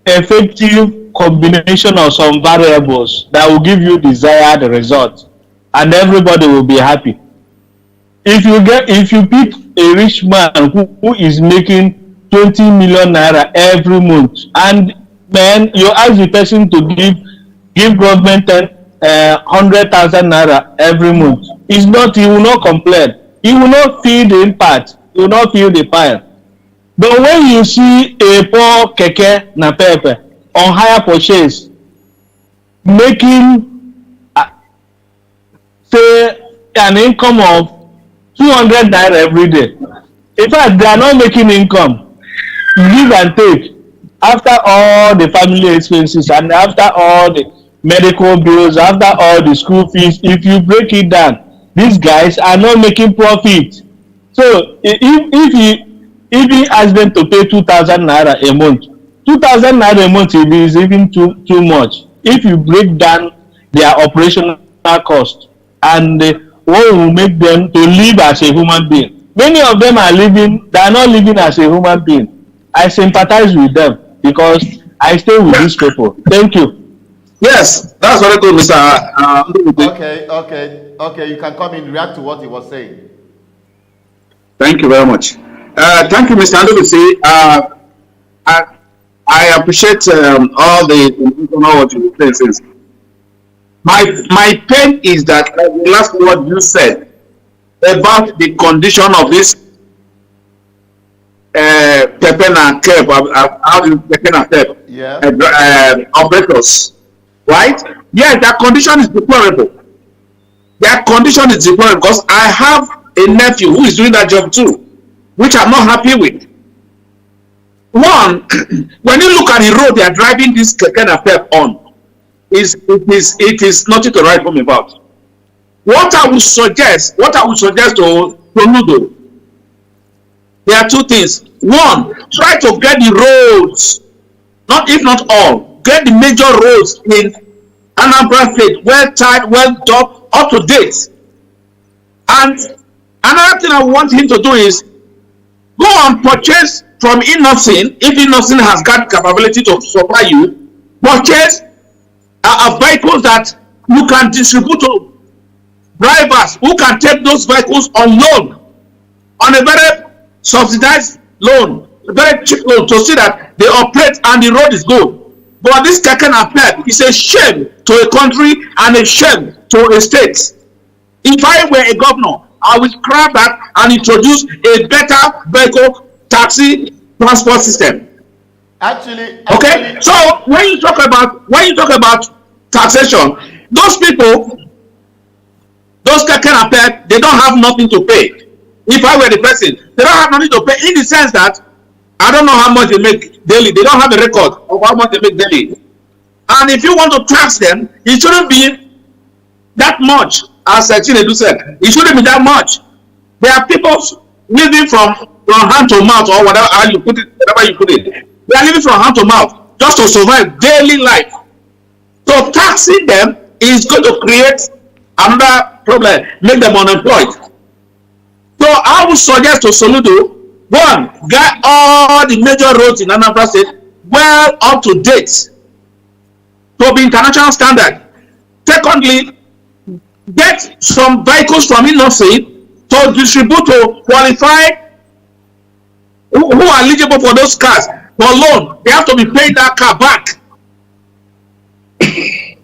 effective combination of some variables that will give you desired result, and everybody will be happy. If you pick a rich man who is making 20 million naira every month, and then you ask the person to give government 100,000 naira every month, he will not complain. He will not feel the impact. He will not feel the fire. But when you see a poor keke na pepe on hire purchase making say an income of 200 naira every day, in fact they are not making income, give and take, after all the family expenses and after all the medical bills, after all the school fees, if you break it down, these guys are not making profit. So if he ask them to pay 2,000 naira a month, 2,000 naira a month is even too much. If you break down their operational cost and what will make them to live as a human being, many of them they are not living as a human being. I sympathize with them because I stay with these people. Thank you. Yes, that's very good, Mr. Okay. You can come in, react to what he was saying. Thank you very much. Thank you, Mr. Ndubisi. I appreciate all what you say. My pain is that the last word you said about the condition of this Pepena operators, right? Yes, their condition is deplorable. Because I have a nephew who is doing that job too, which I'm not happy with. One, when you look at the road they are driving this keke napep on, it is nothing to write home about. What I would suggest to Soludo, there are two things. One, try to get the roads, if not all, get the major roads in Anambra State well tied, well done, up to date. And another thing I want him to do is go and purchase from Innocent, if Innocent has got capability to supply you, purchase vehicles that you can distribute to drivers who can take those vehicles on loan, on a very subsidized loan, a very cheap loan, to see that they operate and the road is good. But this keke napep is a shame to a country and a shame to a state. If I were a governor, I will scrap that and introduce a better vehicle taxi transport system. Actually, so when you talk about taxation, Those people, those Kakanapet, they don't have nothing to pay. If I were the person, they don't have nothing to pay in the sense that I don't know how much they make daily. They don't have a record of how much they make daily. And if you want to tax them, it shouldn't be that much, as Chinedu said. It shouldn't be that much. There are people living from hand to mouth, or whatever you put it, whatever you put it. They are living from hand to mouth just to survive daily life. So taxing them is going to create another problem, make them unemployed. So I would suggest to Soludo, one, get all the major roads in Anambra State well up to date to be international standard. Secondly, get some vehicles from industry to distribute to qualified who are eligible for those cars for loan. They have to be paying that car back.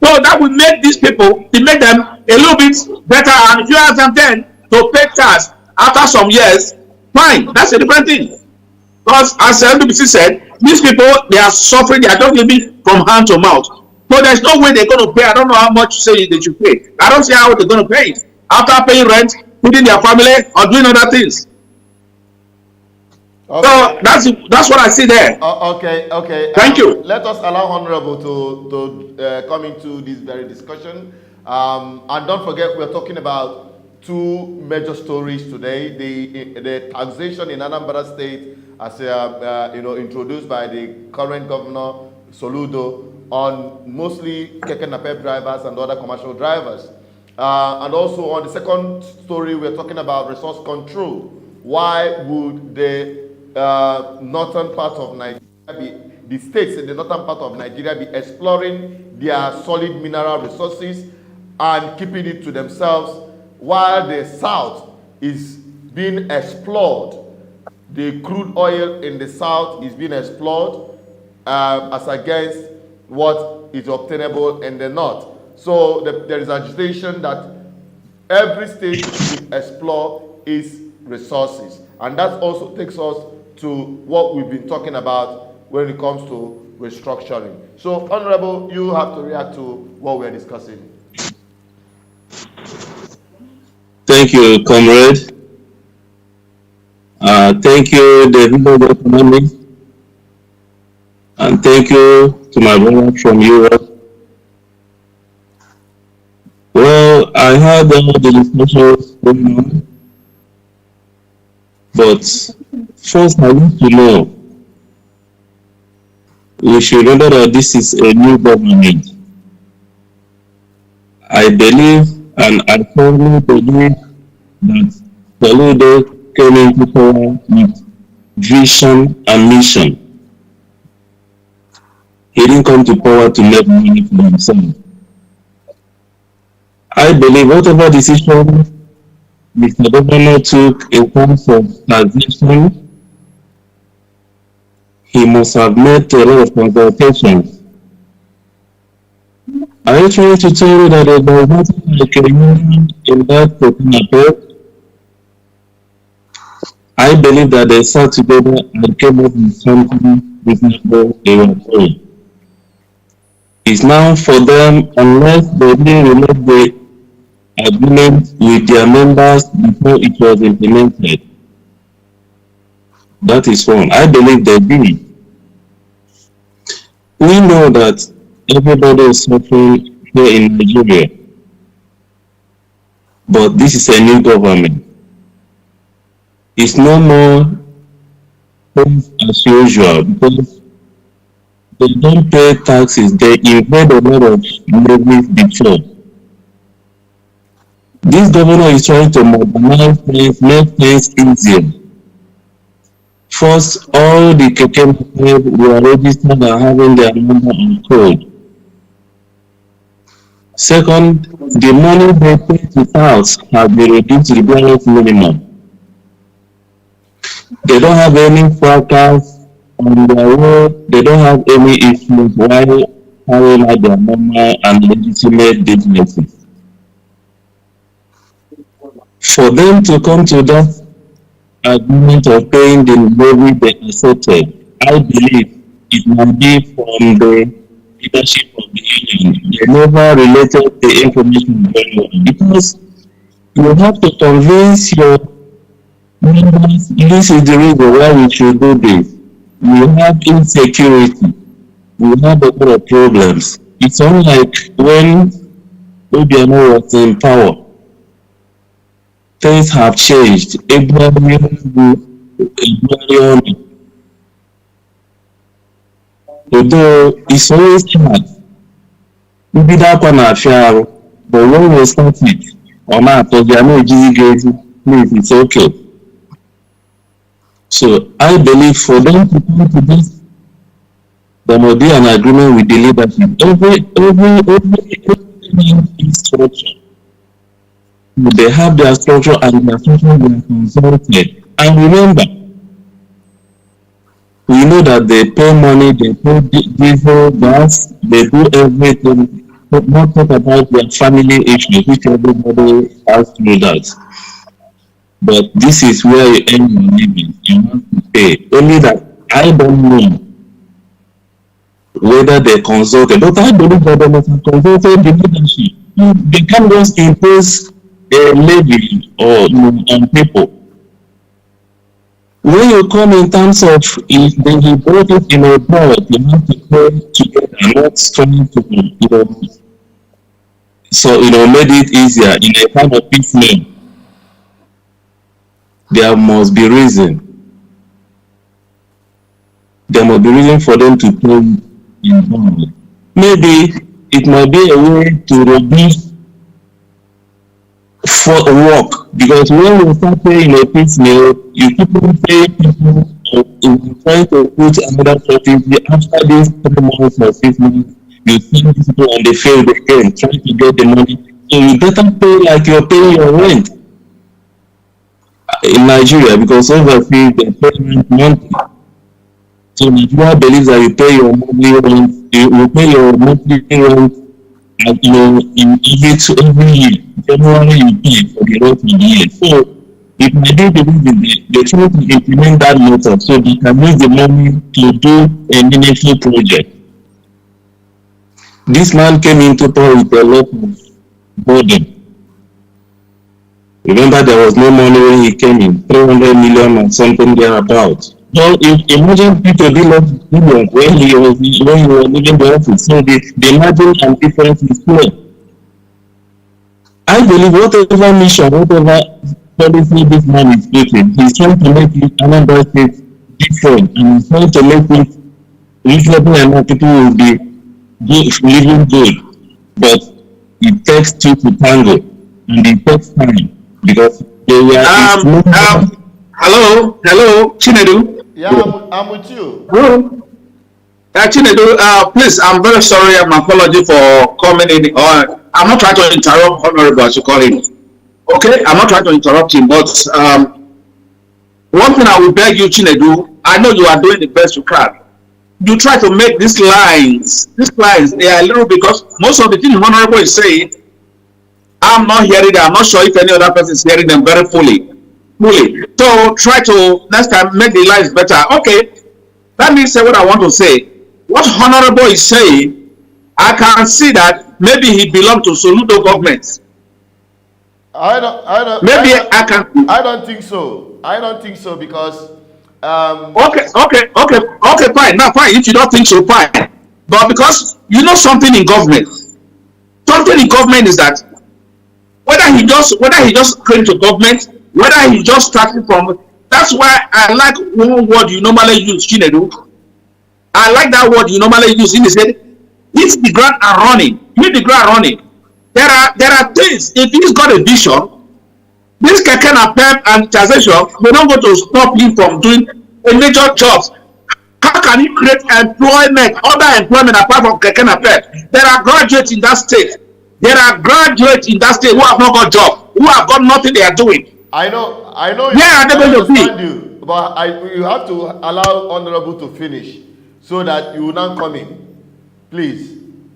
So that will make these people, to make them a little bit better, and if you ask them then to pay tax after some years, fine, that's a different thing. Because as NBC said, these people, they are suffering, they are just living from hand to mouth. So there's no way they're going to pay. I don't know how much say they should pay. I don't see how they're going to pay it. After paying rent, feeding their family, or doing other things. Okay. So that's what I see there. Okay. Thank you. Let us allow Honorable to come into this very discussion. And don't forget, we're talking about two major stories today: the taxation in Anambra State, as introduced by the current governor Soludo, on mostly keke napep drivers and other commercial drivers, and also on the second story, we're talking about resource control. Why would the northern part of Nigeria the states in the northern part of Nigeria be exploring their solid mineral resources and keeping it to themselves, while the south is being explored? The crude oil in the south is being explored as against what is obtainable in the north. So there is agitation that every state should explore its resources. And that also takes us to what we've been talking about when it comes to restructuring. So, Honorable, you have to react to what we're discussing. Thank you, comrade. Thank you, the people of economics. And thank you to my brother from Europe. Well, I heard all the discussions going on, but first I need to know, we should remember that this is a new government. I believe, and I firmly believe, that Soludo came into power with vision and mission. He didn't come to power to make money for himself. I believe whatever decision Mr. Governor took in terms of taxation, he must have made a lot of consultations. Are you trying to tell me that there was nothing like a union in that particular? I believe that they sat together and came up with something reasonable they were doing. It's now for them, unless they really relate the agreement with their members before it was implemented. That is one. I believe they did. We know that everybody is suffering here in Nigeria, but this is a new government. It's no more as usual, because they don't pay taxes. They invade a lot of levies before. This governor is trying to modernize things, make things easier. First, all the keke were registered and having their number on code. Second, the money they pay to tax has been reduced to the barest minimum. They don't have any fracas on their road. They don't have any issues while carrying out their normal and legitimate businesses. For them to come to that agreement of paying the levy they accepted, I believe it might be from the leadership of the union. They never related the information very well because you have to convince your members this is the reason why we should do this. We have insecurity. We have a lot of problems. It's unlike when Obiano was in power. Things have changed. Although it's always hard. Maybe that one affair, but when we start it, or not, because they are not please, it's okay. So I believe for them to come to this, there must be an agreement with the leadership. Every structure. They have their structure and their structure will be consulted. And remember, we know that they pay money, they pay diesel, gas, they do everything. But not talk about their family issues, which everybody has through that. But this is where you earn your living. You have to pay. Only that I don't know whether they consulted, but I believe that they must have consulted the leadership. They can't just impose a levy or on people. When you come in terms of if then you brought it in a board, you have to pay together, not trying to so made it easier in a kind of piecemeal. There must be reason. There must be reason for them to pay involved. Maybe it might be a way to reduce for work, because when you start paying a piecemeal, you keep on paying people in trying to put another strategy after these 3 months or 6 months, you see these people and they fail again, trying to get the money. So you better pay like you're paying your rent in Nigeria, because overseas they pay rent monthly. So Nigeria believes that you pay your monthly rent, you will pay your monthly rent and every year. January you pay for the rest of the year. So it might be the reason they try to implement that method so they can use the money to do a meaningful project. This man came into power with a lot of burden. Remember, there was no money when he came in, 300 million or something thereabouts. Well, imagine people did not million when he was leaving the office. So the margin and difference is clear. I believe whatever mission, whatever policy this man is taking, he's trying to make it another state different, and he's trying to make it reasonable enough people will be living good. But it takes two to tango, and it takes time because they were. Hello, Chinedu. Yeah, I'm with you. Chinedu, please, I'm very sorry. I'm apology for coming in. I'm not trying to interrupt Honorable, as you call him. Okay, I'm not trying to interrupt him, but one thing I will beg you, Chinedu, I know you are doing the best you can. You try to make these lines, they are a little, because most of the things Honorable is saying, I'm not hearing them. I'm not sure if any other person is hearing them very fully. So try to next time make the lines better. Okay, let me say what I want to say. What Honorable is saying, I can see that maybe he belongs to Soludo government. I don't think so. I don't think so because. Okay, fine. Now, fine. If you don't think so, fine. But because you know something in government is that whether he just came to government, whether he just started from. That's why I like one word you normally use, Chinedu. I like that word you normally use. He said, hit the ground and running. Hit the ground running. There are things. If he's got a vision, this Kekena Pep and Taxation, we're not going to stop him from doing a major jobs. How can he create employment, other employment apart from Kekena Pep? There are graduates in that state. Who have not got jobs, who have got nothing they are doing. I know. Where are they going to be? You, but you have to allow Honorable to finish so that you will not come in. Please.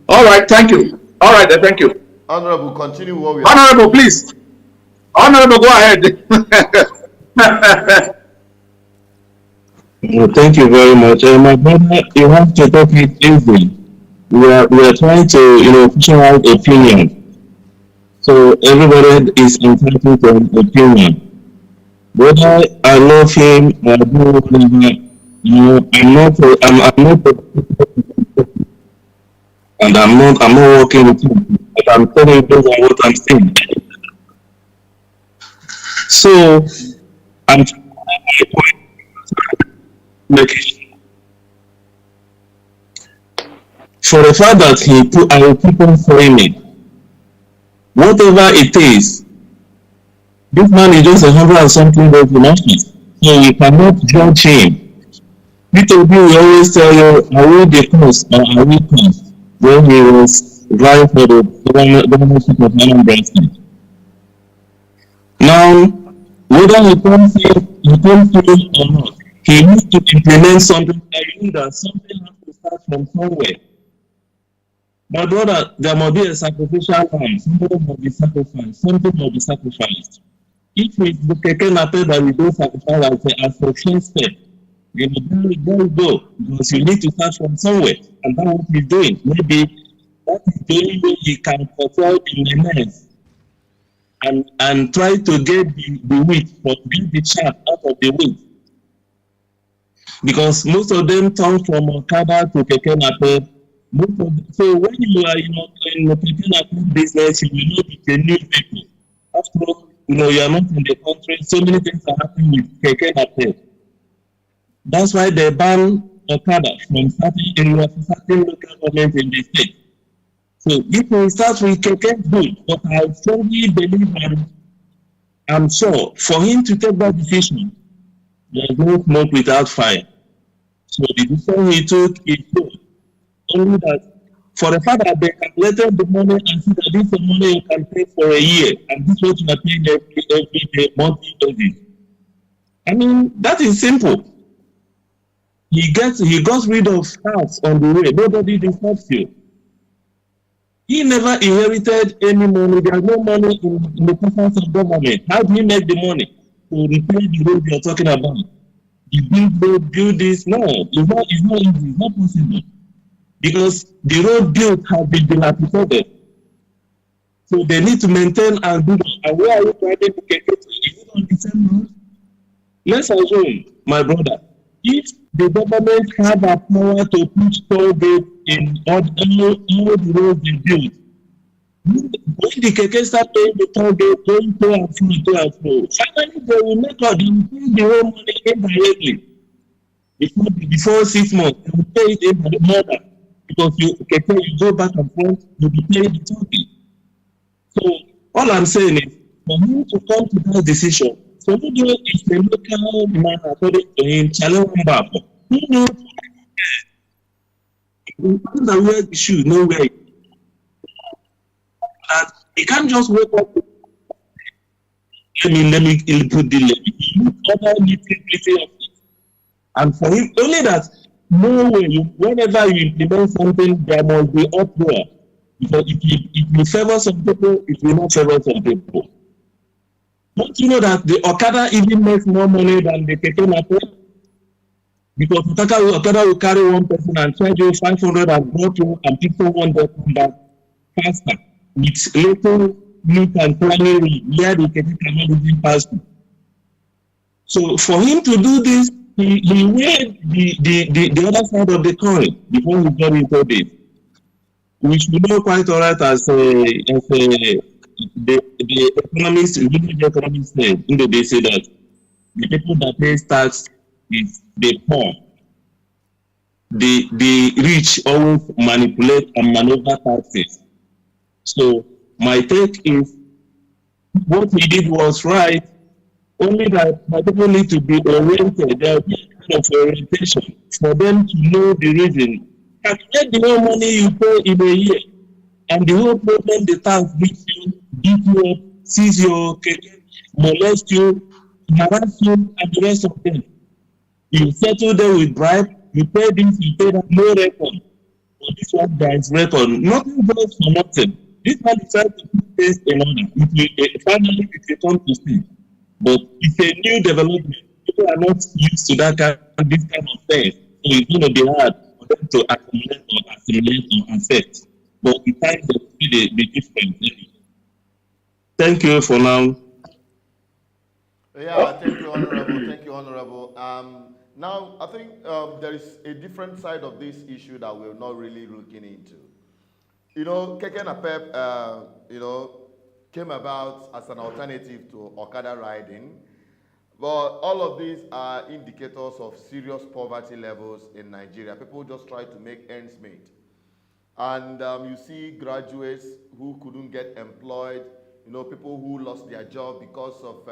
All right, thank you. All right, thank you. Honorable, continue what we are. Honorable, please. Honorable, go ahead. Thank you very much. My brother, you have to take it easy. we are trying to push out opinion. So everybody is entitled to an opinion. Whether I love him or do whatever, I'm not, and I'm not working with him. But I'm telling you based on what I'm saying. So I'm trying to make my point, make it for the fact that I will keep on saying it. Whatever it is, this man is just 100 and something days in office, so you cannot judge him. People will always tell you, are we the cause or are we cause? When he was vying for the governorship of Anambra State. Now, whether he comes in or not, he needs to implement something. I mean that something has to start from somewhere. My brother, there must be a sacrificial lamb. Somebody must be sacrificed. Something must be sacrificed. If it's the keke nape that we do sacrifice as a first step, there you go. Because you need to start from somewhere. And that's what he's doing. Maybe that is the only way he can control the menace and try to get the wheat, but get the chaff out of the wheat. Because most of them come from Okada to keke nape. So when you are in the keke nape business, you will not be the new people. After all, you are not in the country. So many things are happening with keke nape. That's why they ban Okada from certain areas, certain local governments in the state. So if we start with keke, good. But I strongly believe and I'm sure for him to take that decision, there's no smoke without fire. So the decision he took is good. Only that for the fact that they calculated the money and see that this is the money you can pay for a year, and this is what you are paying every day, monthly basis. I mean, that is simple. He got rid of tax on the way. Nobody disturbs you. He never inherited any money. There's no money in the coffers of government. How do he make the money to repair the road you're talking about? You build this. No, it's not easy. It's not possible. Because the road built has been dilapidated. So they need to maintain and do that. And where are you driving to get to? Is it on the same road? Let's assume, my brother, if the government had a power to put toll gate in all the roads they built, when the keke start paying the toll gate, going to and fro, finally they will make out they will pay the whole money indirectly. Before 6 months, they will pay it in the mother. Because you go back and forth, you'll be paying the toll gate. So all I'm saying is, for him to come to that decision, Soludo is a local man according to him, challenge back. Who knows? That wear the shoe, no way. That he can't just wake up. Let me put the levy. He needs other nitty-gritty of it. And for him, only that, no way, whenever you implement something, there must be uproar. Because if you favor some people, it will not favor some people. Don't you know that the Okada even makes more money than the keke nape? Because Okada will carry one person and charge you 500 and go to and people want to come back faster. With little look and planning where the keke cannot even pass. So for him to do this, he weighed the other side of the coin before he got into this. Which we know quite all right as the economists, village economists said, they say that the people that pay tax is the poor. The rich always manipulate and maneuver taxes. So my take is what he did was right, only that my people need to be oriented. There will be a kind of orientation for them to know the reason. Calculate the whole money you pay in a year, and the whole problem the tax beats you, beat you up, seize your credit, molest you, harass you, and the rest of them. You settle them with bribe, you pay this, you pay that, no record. But this one, there is record. Nothing goes for nothing. This one is trying to put things in order. Finally, it will come to see. But it's a new development. People are not used to this kind of thing. So it's going to be hard. them to accumulate or assimilate or affect. But the time they will be different. Thank you for now. Yeah, thank you, Honorable. Thank you, Honorable. Now, I think there is a different side of this issue that we're not really looking into. You know, Keke Napep, came about as an alternative to Okada riding. But all of these are indicators of serious poverty levels in Nigeria. People just try to make ends meet. And you see graduates who couldn't get employed, people who lost their job because of,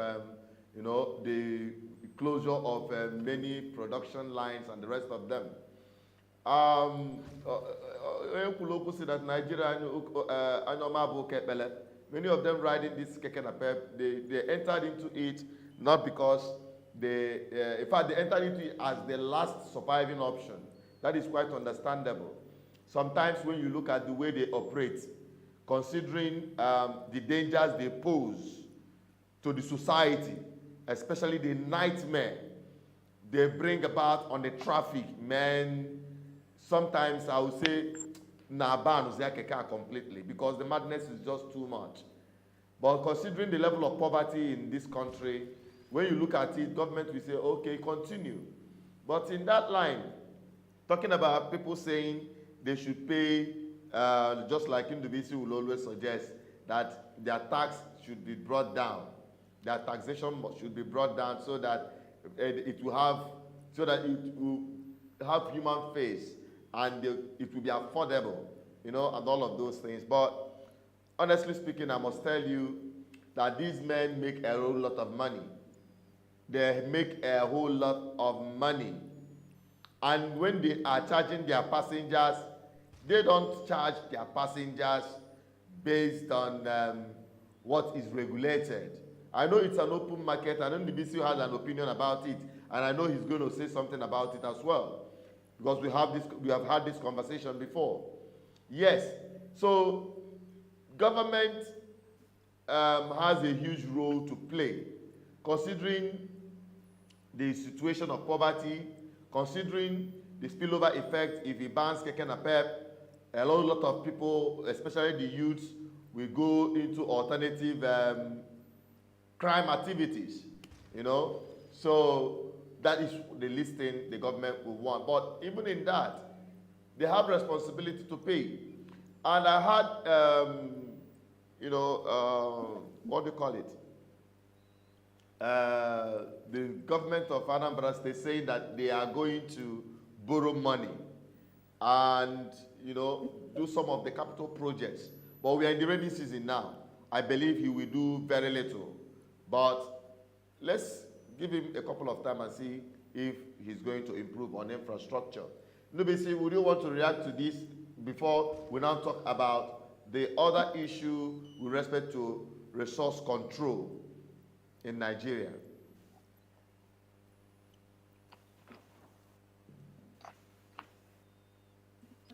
the closure of many production lines and the rest of them. Kuloku said that Nigeria, many of them riding this keke napep, they entered into it not because in fact, they entered into it as the last surviving option. That is quite understandable. Sometimes when you look at the way they operate, considering the dangers they pose to the society, especially the nightmare they bring about on the traffic, man, sometimes I would say, completely, because the madness is just too much. But considering the level of poverty in this country, when you look at it, government will say, okay, continue. But in that line, talking about people saying they should pay, just like Indubisi will always suggest, that their tax should be brought down. Their taxation should be brought down so that it will have human face and it will be affordable, and all of those things. But honestly speaking, I must tell you that these men make a whole lot of money. They make a whole lot of money. And when they are charging their passengers, they don't charge their passengers based on what is regulated. I know it's an open market. I know the BCU has an opinion about it, and I know he's going to say something about it as well, because we have had this conversation before. Yes, so government has a huge role to play, considering the situation of poverty, considering the spillover effect. If he bans keke napep, a lot of people, especially the youths, will go into alternative crime activities, So that is the least thing the government will want. But even in that, they have responsibility to pay. And I had, what do you call it? The government of Anambra State saying that they are going to borrow money and, do some of the capital projects. But we are in the rainy season now. I believe he will do very little. But let's give him a couple of time and see if he's going to improve on infrastructure. Nubisi, would you want to react to this before we now talk about the other issue with respect to resource control in Nigeria?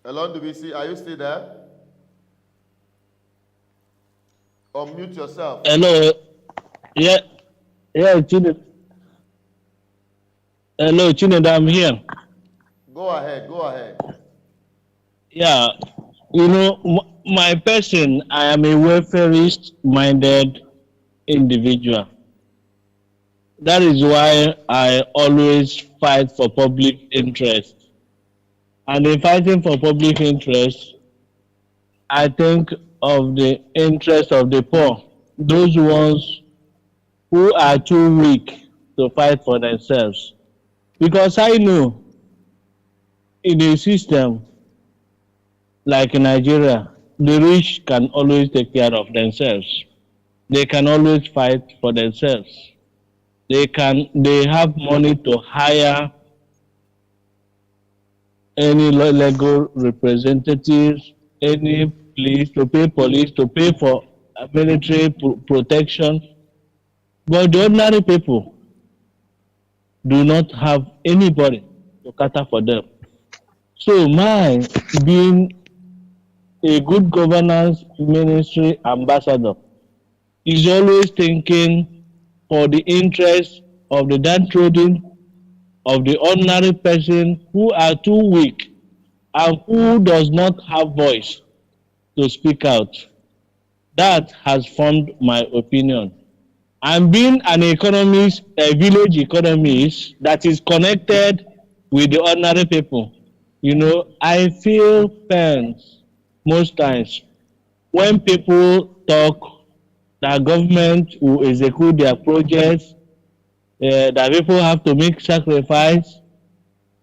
Hello, Nubisi, are you still there? Unmute yourself. Hello. Yeah, Chinedu. Hello, Chinedu, I'm here. Go ahead. Yeah, my person, I am a welfarist-minded individual. That is why I always fight for public interest. And in fighting for public interest, I think of the interest of the poor, those ones who are too weak to fight for themselves. Because I know in a system like Nigeria, the rich can always take care of themselves. They can always fight for themselves. They have money to hire any legal representatives, any police, to pay for military protection. But the ordinary people do not have anybody to cater for them. So mine, being a good governance ministry ambassador, is always thinking for the interest of the downtrodden, of the ordinary person who are too weak and who does not have voice to speak out. That has formed my opinion. And being an economist, a village economist that is connected with the ordinary people, I feel pains most times when people talk that government will execute their projects, that people have to make sacrifice.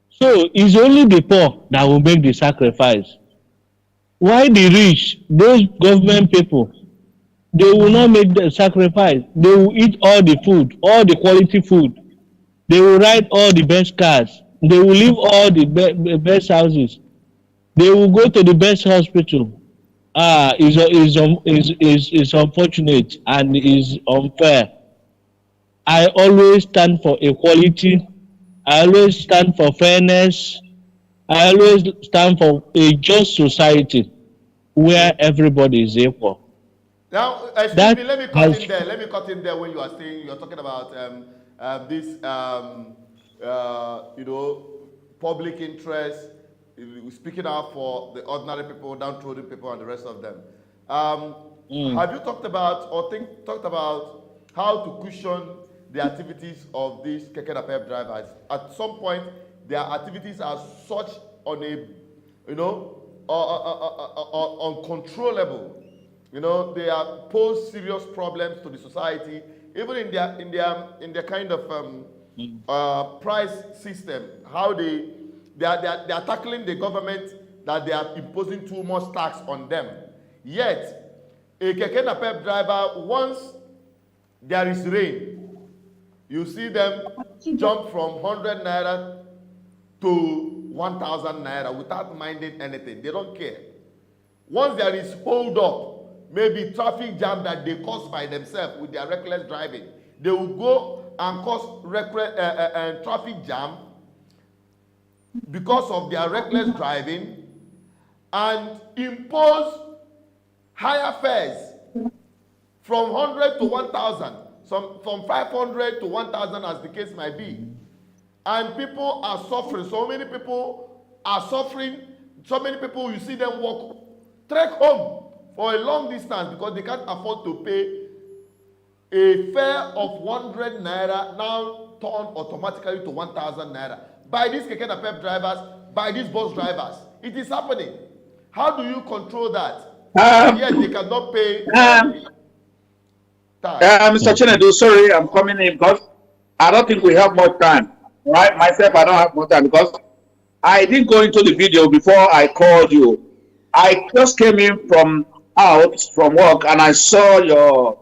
So it's only the poor that will make the sacrifice. Why the rich, those government people, they will not make the sacrifice. They will eat all the food, all the quality food. They will ride all the best cars. They will live all the best houses. They will go to the best hospital. Is unfortunate and is unfair. I always stand for equality. I always stand for fairness. I always stand for a just society where everybody is equal. Now, excuse me, let me cut in there. Let me cut in there when you are saying, you're talking about this, public interest, speaking out for the ordinary people, downtrodden people, and the rest of them. Have you talked about how to cushion the activities of these keke napep drivers? At some point, their activities are such on a, uncontrollable. They are pose serious problems to the society, even in their kind of price system. How they are tackling the government, that they are imposing too much tax on them. Yet, a keke napep driver, once there is rain, you see them jump from 100 naira to 1,000 naira without minding anything. They don't care. Once there is hold up, maybe traffic jam that they cause by themselves with their reckless driving, they will go and cause traffic jam because of their reckless driving and impose higher fares from 100 to 1,000, from 500 to 1,000 as the case might be. And people are suffering. So many people are suffering. So many people, you see them trek home for a long distance because they can't afford to pay a fare of 100 naira now turned automatically to 1,000 naira by these keke napep drivers, by these bus drivers. It is happening. How do you control that? Yet they cannot pay. Mr. Chinedu, sorry, I'm coming in because I don't think we have more time. Right? Myself, I don't have more time because I didn't go into the video before I called you. I just came in from work and I saw your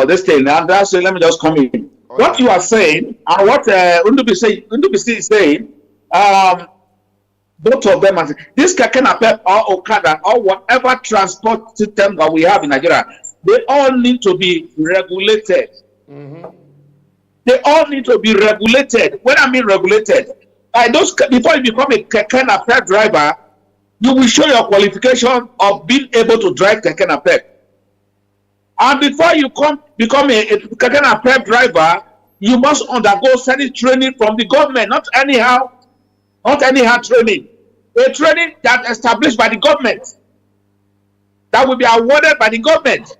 this thing, and that's let me just come in. Okay. What you are saying and what Undubisi is saying, both of them are this keke napep or Okada or whatever transport system that we have in Nigeria, they all need to be regulated. They all need to be regulated. When I mean regulated, before you become a keke napep driver, you will show your qualification of being able to drive keke napep. And before you become a keke napep driver, you must undergo certain training from the government, not anyhow training. A training that established by the government, that will be awarded by the government.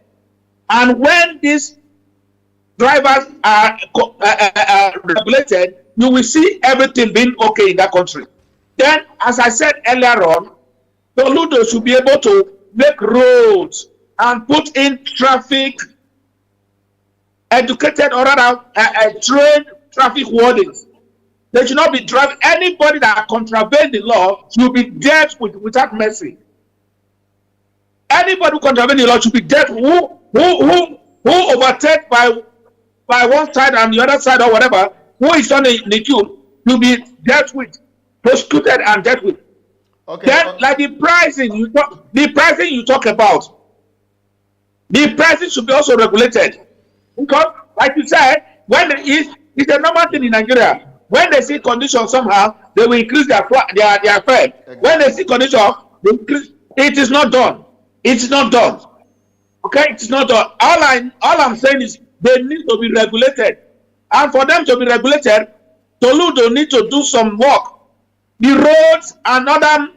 And when these drivers are regulated, you will see everything being okay in that country. Then, as I said earlier on, Soludo should be able to make roads and put in traffic educated or rather trained traffic wardens. They should not be driving. Anybody that contravenes the law should be dealt with without mercy. Anybody who contravenes the law should be dealt who overtake by one side and the other side or whatever, who is on the queue, will be dealt with, prosecuted and dealt with. Okay. Then, like the pricing you talk about, the pricing should be also regulated. Because, like you said, when it's a normal thing in Nigeria. When they see conditions somehow, they will increase their fare. Exactly. When they see conditions, they increase. It is not done. It's not done. Okay, it's not done. All I'm saying is they need to be regulated, and for them to be regulated, Soludo need to do some work The roads and other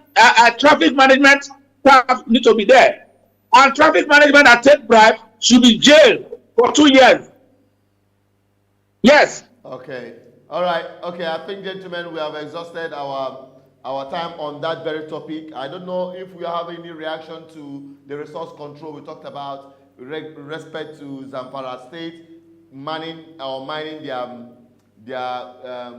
traffic management staff need to be there. And traffic management that take bribe should be jailed for 2 years. Yes. Okay. All right. Okay. I think, gentlemen, we have exhausted our time on that very topic. I don't know if we have any reaction to the resource control we talked about respect to Zamfara State mining their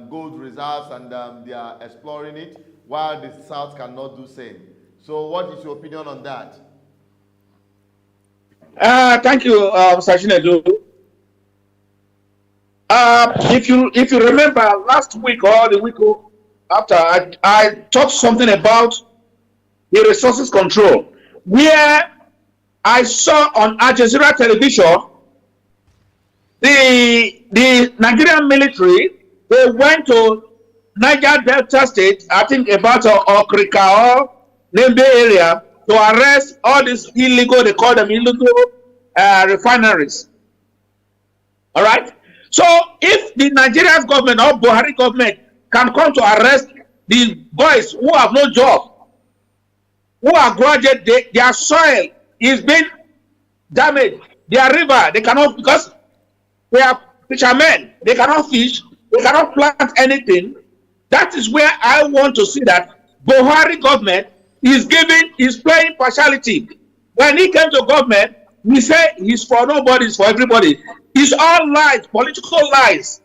gold reserves, and they are exploring it, while the South cannot do same. So, what is your opinion on that? Thank you, Mr. Chinedu. If you remember last week or the week after, I talked something about the resources control, where I saw on Agitation television the Nigerian military, they went to Niger Delta State, I think about Okrika or Nembe area, to arrest all these illegal, they call them illegal refineries. All right? So if the Nigerian government or Buhari government can come to arrest these boys who have no job, who are graduate, their soil is being damaged, their river, they cannot, because they are fishermen, they cannot fish, they cannot plant anything. That is where I want to see that Buhari government is playing partiality. When he came to government, he said he's for nobody, it's for everybody. It's all lies, political lies.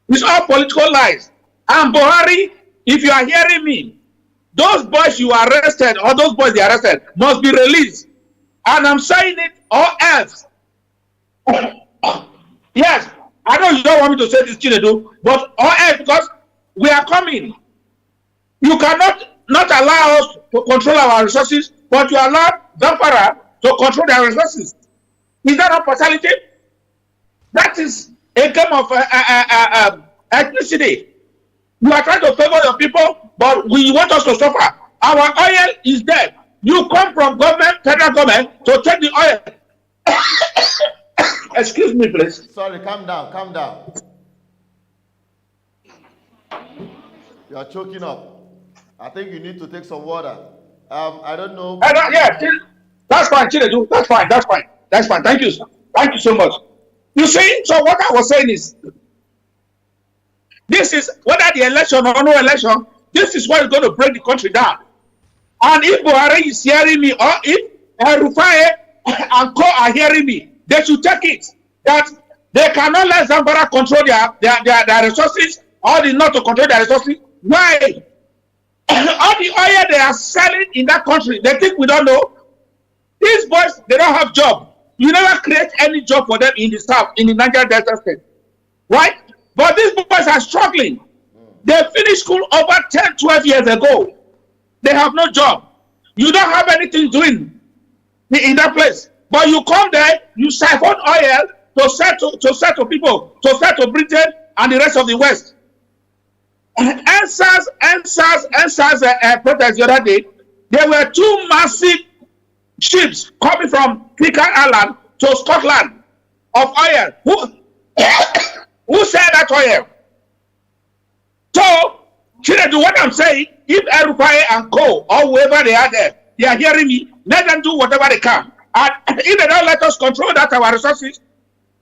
It's all political lies. And Buhari, if you are hearing me, those boys you arrested, or those boys they arrested, must be released. And I'm saying it, or else. Yes, I know you don't want me to say this, Chinedu, but or else, because we are coming. You cannot not allow us to control our resources, but you allow Zamfara to control their resources. Is that not partiality? That is a game of ethnicity. You are trying to favor your people, but we want us to suffer. Our oil is dead. You come from government, federal government, to take the oil. Excuse me, please. Sorry, calm down, calm down. You are choking up. I think you need to take some water. I don't know. Yeah, that's fine, Chinedu. That's fine. That's fine. That's fine. Thank you, sir. Thank you so much. You see, so what I was saying is, this is whether the election or no election, this is what is going to break the country down. And if Buhari is hearing me, or if Rufai and Co are hearing me, they should take it that they cannot let Zamfara control their resources, or the not to control their resources. Why? All the oil they are selling in that country, they think we don't know. These boys, they don't have job. You never create any job for them in the south, in the Niger Delta State, right? But these boys are struggling. They finished school over 10, 12 years ago. They have no job. You don't have anything doing in that place. But you come there, you siphon oil to sell to people, to sell to Britain and the rest of the West. NSAS protest the other day, there were 2 massive ships coming from Pitcairn Island to Scotland of oil. Who said that oil? So, Chinedu, what I'm saying, if Rufai and Co, or whoever they are there, they are hearing me, let them do whatever they can. And if they don't let us control that our resources,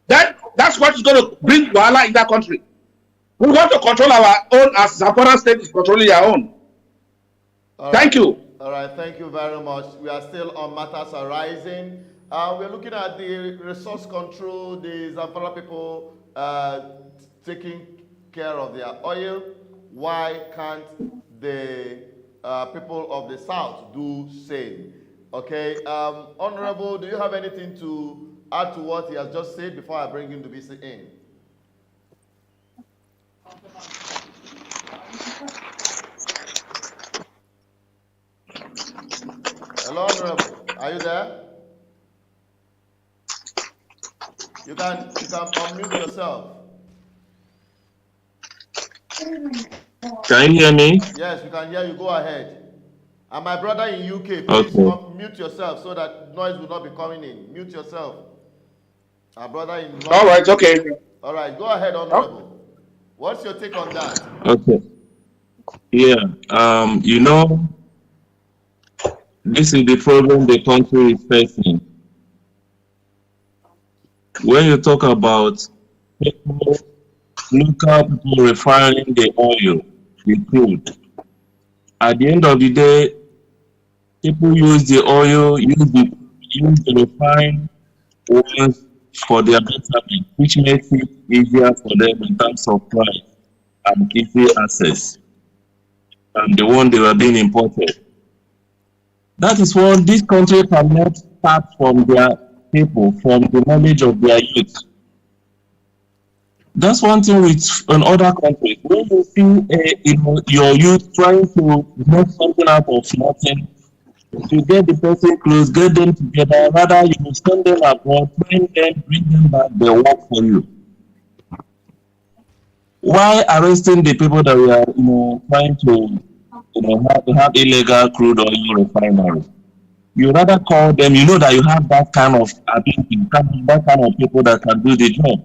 then that's what is going to bring Wahala in that country. We want to control our own as Zamfara State is controlling their own. Thank you. All right, thank you very much. We are still on matters arising. We're looking at the resource control, the Zamfara people taking care of their oil. Why can't the people of the South do same? Okay, Honorable, do you have anything to add to what he has just said before I bring him to be in? Hello, Honorable. Are you there? You can unmute yourself. Can you hear me? Yes, we can hear you. Go ahead. And my brother in UK, please mute yourself so that noise will not be coming in. Mute yourself. Our brother in All right, okay. All right, go ahead, Honorable. What's your take on that? Okay. Yeah. You know, this is the problem the country is facing. When you talk about people, local people refining the oil, the crude, at the end of the day, people use the oil, use the refined ones for their betterment, which makes it easier for them in terms of price and easy access than the one they were being imported. That is what this country cannot start from their people, from the knowledge of their youth. That's one thing with in other countries. When you see your youth trying to make something out of nothing, you get the person close, get them together. Rather, you send them abroad, train them, bring them back, they work for you. Why arresting the people that we are, trying to, have illegal crude oil refinery? You rather call them. You know that you have that kind of ability, that kind of people that can do the job.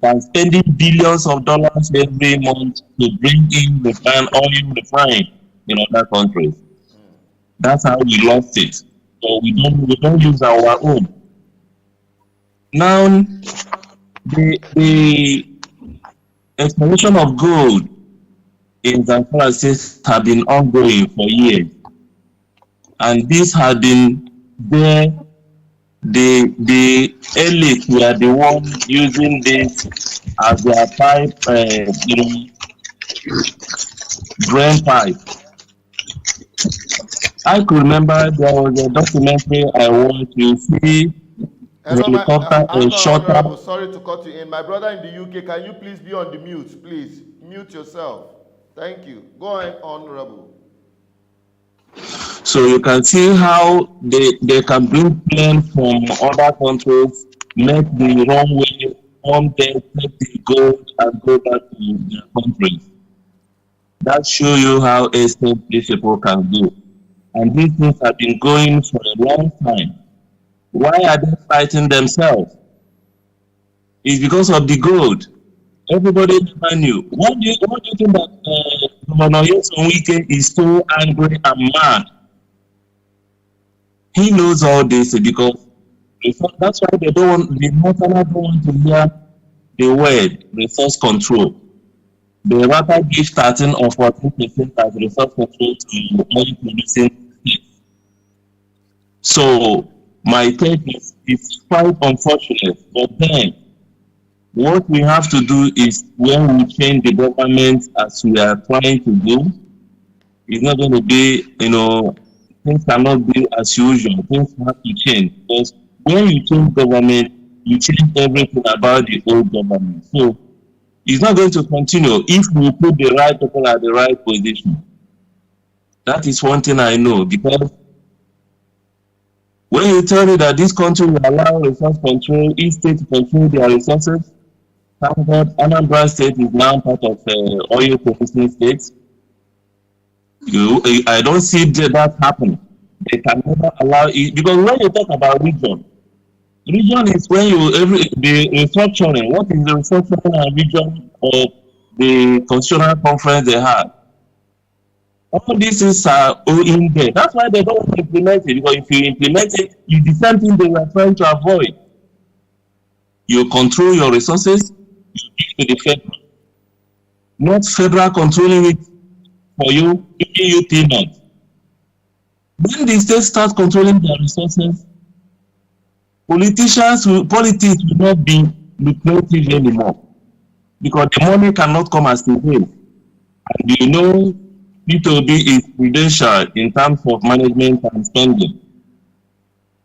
Than spending billions of dollars every month to bring in oil refined in other countries. That's how we lost it. So we don't use our own. Now the exploration of gold in Zamfara State have been ongoing for years, and this had been there. The elite were the one using this as their pipe, drain pipe. I could remember there was a documentary I watched. You see Hello, helicopter hang and on, shutter. Honorable. Sorry to cut you in. My brother in the UK, can you please be on the mute? Please mute yourself. Thank you. Go on, Honorable. So you can see how they can bring planes from other countries, make the runway, come there, take the gold and go back to their countries. That show you how estate these people can do. And these things have been going for a long time. Why are they fighting themselves? It's because of the gold. Everybody never knew. What do you think that Governor Yeson Wike is so angry and mad? He knows all this because that's why the Northerners don't want to hear the word resource control. They rather give 13 or 14% as resource control to oil producing states. So my take is it's quite unfortunate, but then what we have to do is when we change the government as we are trying to do, it's not going to be, things cannot be as usual. Things have to change because when you change government, you change everything about the old government. So it's not going to continue if we put the right people at the right position. That is one thing I know, because when you tell me that this country will allow resource control, each state to control their resources, thank God Anambra State is now part of oil producing states. I don't see that happen. They can never allow it, because when you talk about region is when the restructuring. What is the restructuring and region of the constitutional conference they had? All these things are in there. That's why they don't implement it, because if you implement it, you do something they were trying to avoid. You control your resources, you give to the federal. Not federal controlling it for you, giving you peanuts. When the states start controlling their resources, politics will not be lucrative anymore, because the money cannot come as a wave. And P2B is prudential in terms of management and spending.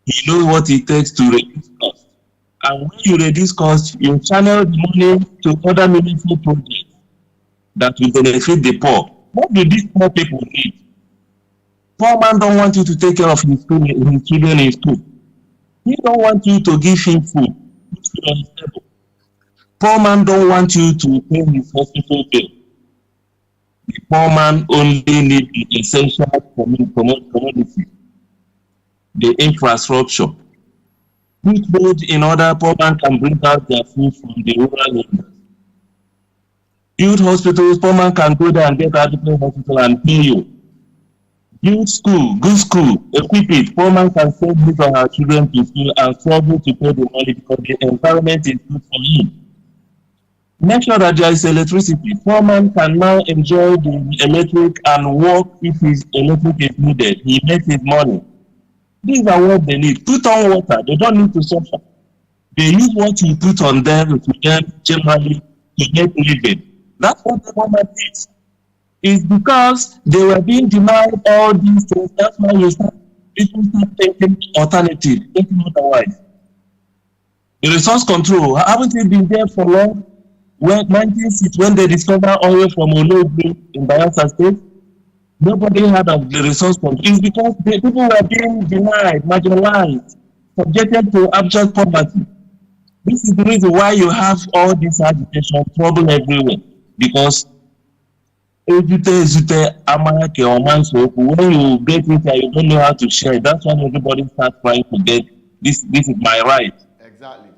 He knows what it takes to reduce costs. And when you reduce costs, you channel the money to other meaningful projects that will benefit the poor. What do these poor people need? Poor man don't want you to take care of his children in school. He don't want you to give him food on his table. Poor man don't want you to pay his hospital bill. The poor man only needs the essential commodity, the infrastructure. Which road in order poor man can bring out their food from the rural areas. Build hospitals, poor man can go there and get adequate hospital and pay you. Build school, good school, equip it. Poor man can send his or her children to school and struggle to pay the money because the environment is good for him. Make sure that there is electricity. Poor man can now enjoy the electric and work if his electric is needed. He makes his money. These are what they need. Put on water. They don't need to suffer. They use what you put on them to earn generally to make living. That's what the government needs. It's because they were being denied all these things. That's why people start thinking alternative, thinking otherwise. The resource control, haven't it been there for long? When 1960, when they discovered oil from Soludo in Bayelsa State, nobody heard of the resource control. It's because the people were being denied, marginalized, subjected to abject poverty. This is the reason why you have all this agitation, trouble everywhere. Because when you get it and you don't know how to share, that's when everybody starts trying to get this. This is my right. Exactly.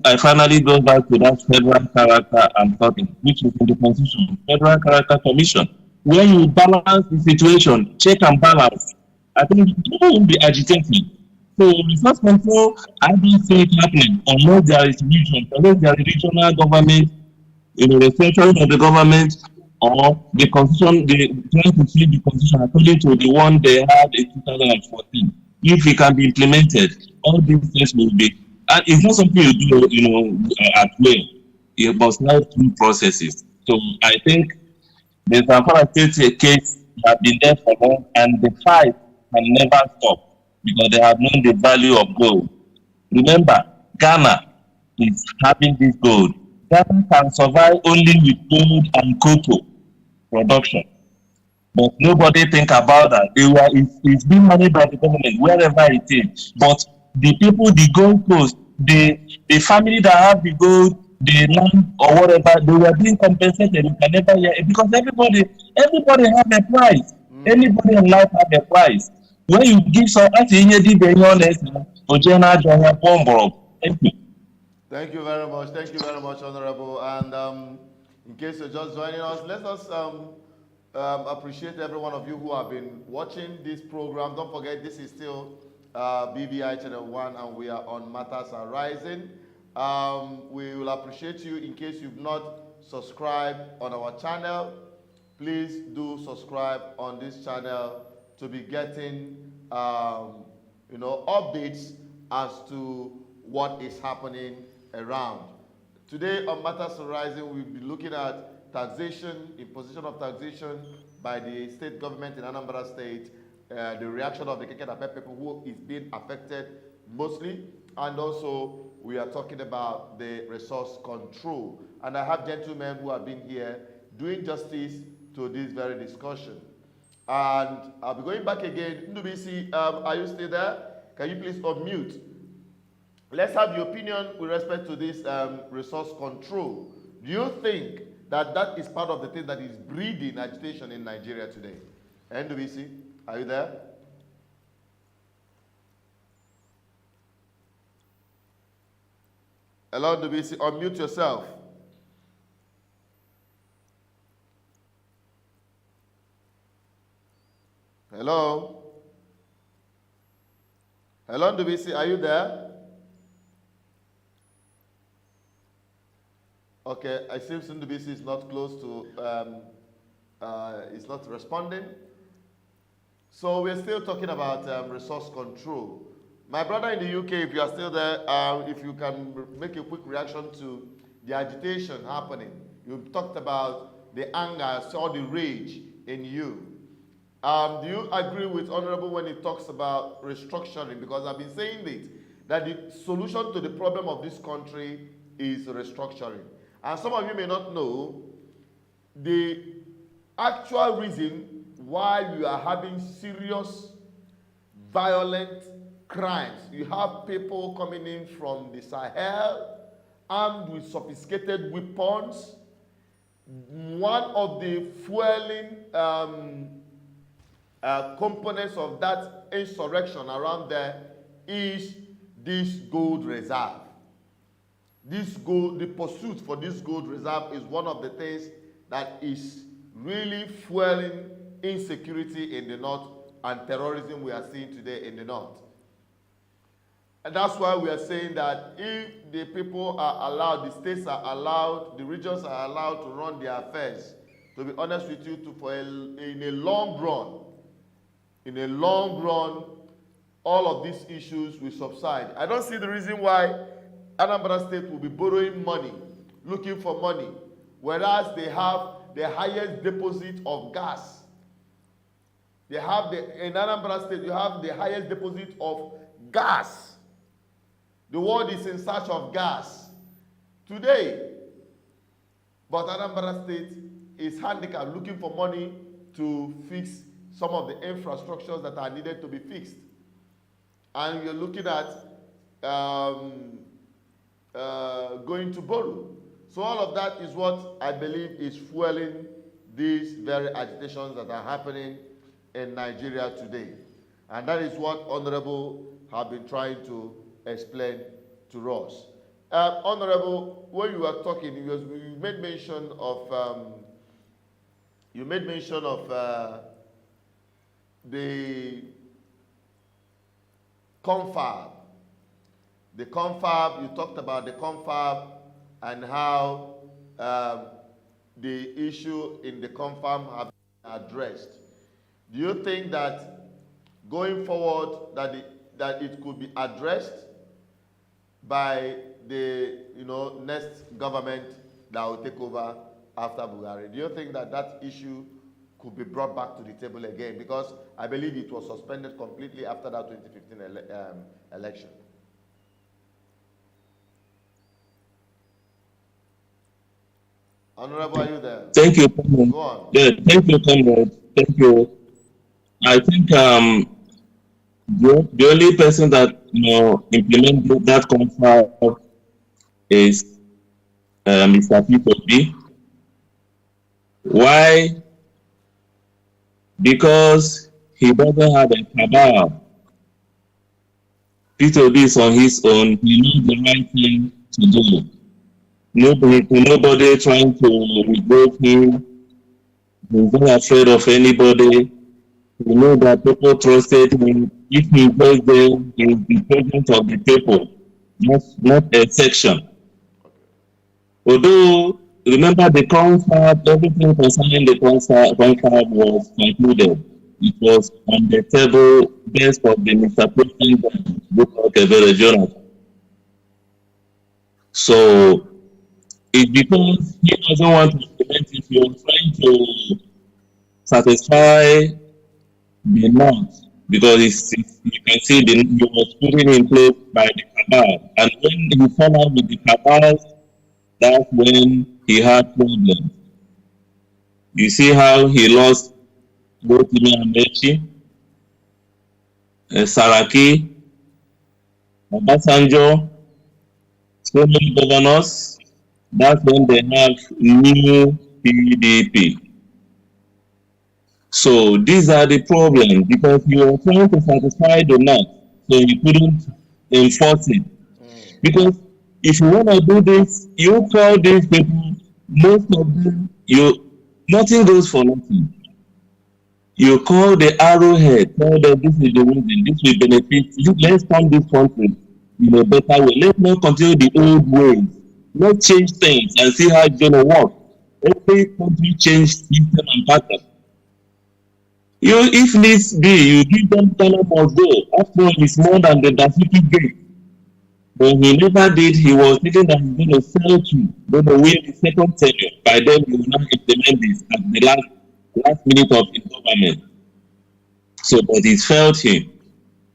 I finally go back to that federal character I'm talking, which is in the Constitution, Federal Character Commission, where you balance the situation, check and balance. I think people will be agitating. So resource control, I don't see it happening unless there is region, unless there is regional government, the extension of the government, or the constitution, they try to change the constitution according to the one they had in 2014. If it can be implemented, all these things will be. And it's not something you do, at will. It must have through processes. So I think the Zamfara State case have been there for long, and the fight can never stop because they have known the value of gold. Remember, Ghana is having this gold. Ghana can survive only with gold and cocoa production. But nobody think about that. It's being managed by the government wherever it is. But the people, the Gold Coast, the family that have the gold, the land or whatever, they were being compensated. You can never hear it because everybody have a price. Anybody in life have a price. When you give some, thank you. Thank you very much. Thank you very much, Honorable. And in case you're just joining us, let us appreciate every one of you who have been watching this program. Don't forget, this is still BVI Channel 1, and we are on Matters Arising. We will appreciate you. In case you've not subscribed on our channel, please do subscribe on this channel to be getting updates as to what is happening around. Today on Matters Arising, we'll be looking at taxation, imposition of taxation by the state government in Anambra State, the reaction of the Kekenape people who is being affected mostly, and also we are talking about the resource control. And I have gentlemen who have been here doing justice to this very discussion. And I'll be going back again. Ndubisi, are you still there? Can you please unmute? Let's have your opinion with respect to this resource control. Do you think that is part of the thing that is breeding agitation in Nigeria today? NWC, are you there? Hello, NWC, unmute yourself. Hello? Hello, NWC, are you there? Okay, I seem NWC is not close to, it's not responding. So we're still talking about resource control. My brother in the UK, if you are still there, if you can make a quick reaction to the agitation happening. You talked about the anger, I saw the rage in you. Do you agree with Honorable when he talks about restructuring? Because I've been saying it, that the solution to the problem of this country is restructuring. And some of you may not know the actual reason why we are having serious, violent crimes. You have people coming in from the Sahel, armed with sophisticated weapons. One of the fueling components of that insurrection around there is this gold reserve. this gold, the pursuit for this gold reserve is one of the things that is really fueling insecurity in the north and terrorism we are seeing today in the north. And that's why we are saying that if the people are allowed, the states are allowed, the regions are allowed to run their affairs, to be honest with you, in a long run, all of these issues will subside. I don't see the reason why Anambra State will be borrowing money, looking for money, whereas they have the highest deposit of gas. In Anambra State, you have the highest deposit of gas. The world is in search of gas today. But Anambra State is handicapped, looking for money to fix some of the infrastructures that are needed to be fixed. And you're looking at going to borrow. So all of that is what I believe is fueling these very agitations that are happening in Nigeria today. And that is what Honorable have been trying to explain to us. Honorable, when you were talking, you made mention of the confab. The confab, you talked about the confab and how the issue in the confab have been addressed. Do you think that going forward that it could be addressed by the next government that will take over after Buhari? Do you think that that issue could be brought back to the table again? Because I believe it was suspended completely after that 2015 election. Honorable, are you there? Thank you, Comrade. Go on. Yeah, thank you, Comrade. Thank you. I think the only person that implemented that contract is Mr. P. Why? Because he doesn't have a cabal. P2B is on his own. He knows the right thing to do. Nobody trying to revoke him. He's not afraid of anybody. We know that people trusted him. If he goes there, he is the president of the people, not a section. Although, remember the confab, everything concerning the confab was concluded. It was on the table based on the Mr. President, Jonathan. So, it's because he doesn't want to implement it. He was trying to satisfy the North, because you can see he was putting in place by the cabal. And when he fell out with the cabal, that's when he had problems. You see how he lost both Amechi, Saraki, Obasanjo, so many governors. That's when they have new PDP. So these are the problems, because you were trying to satisfy the North, so you couldn't enforce it. Because if you want to do this, you call these people, most of them, nothing goes for nothing. You call the arrowhead, tell them this is the reason, this will benefit. Let's turn this country in a better way. Let's not continue the old ways. Let's change things and see how it's going to work. Every country change system and pattern. If needs be, you give them Ghana must go. After all, it's more than the Dafiti gate. But he never did. He was thinking that he's going to sell to, going to win the second tenure. By then, he will not implement this at the last minute of his government. So, but it failed him.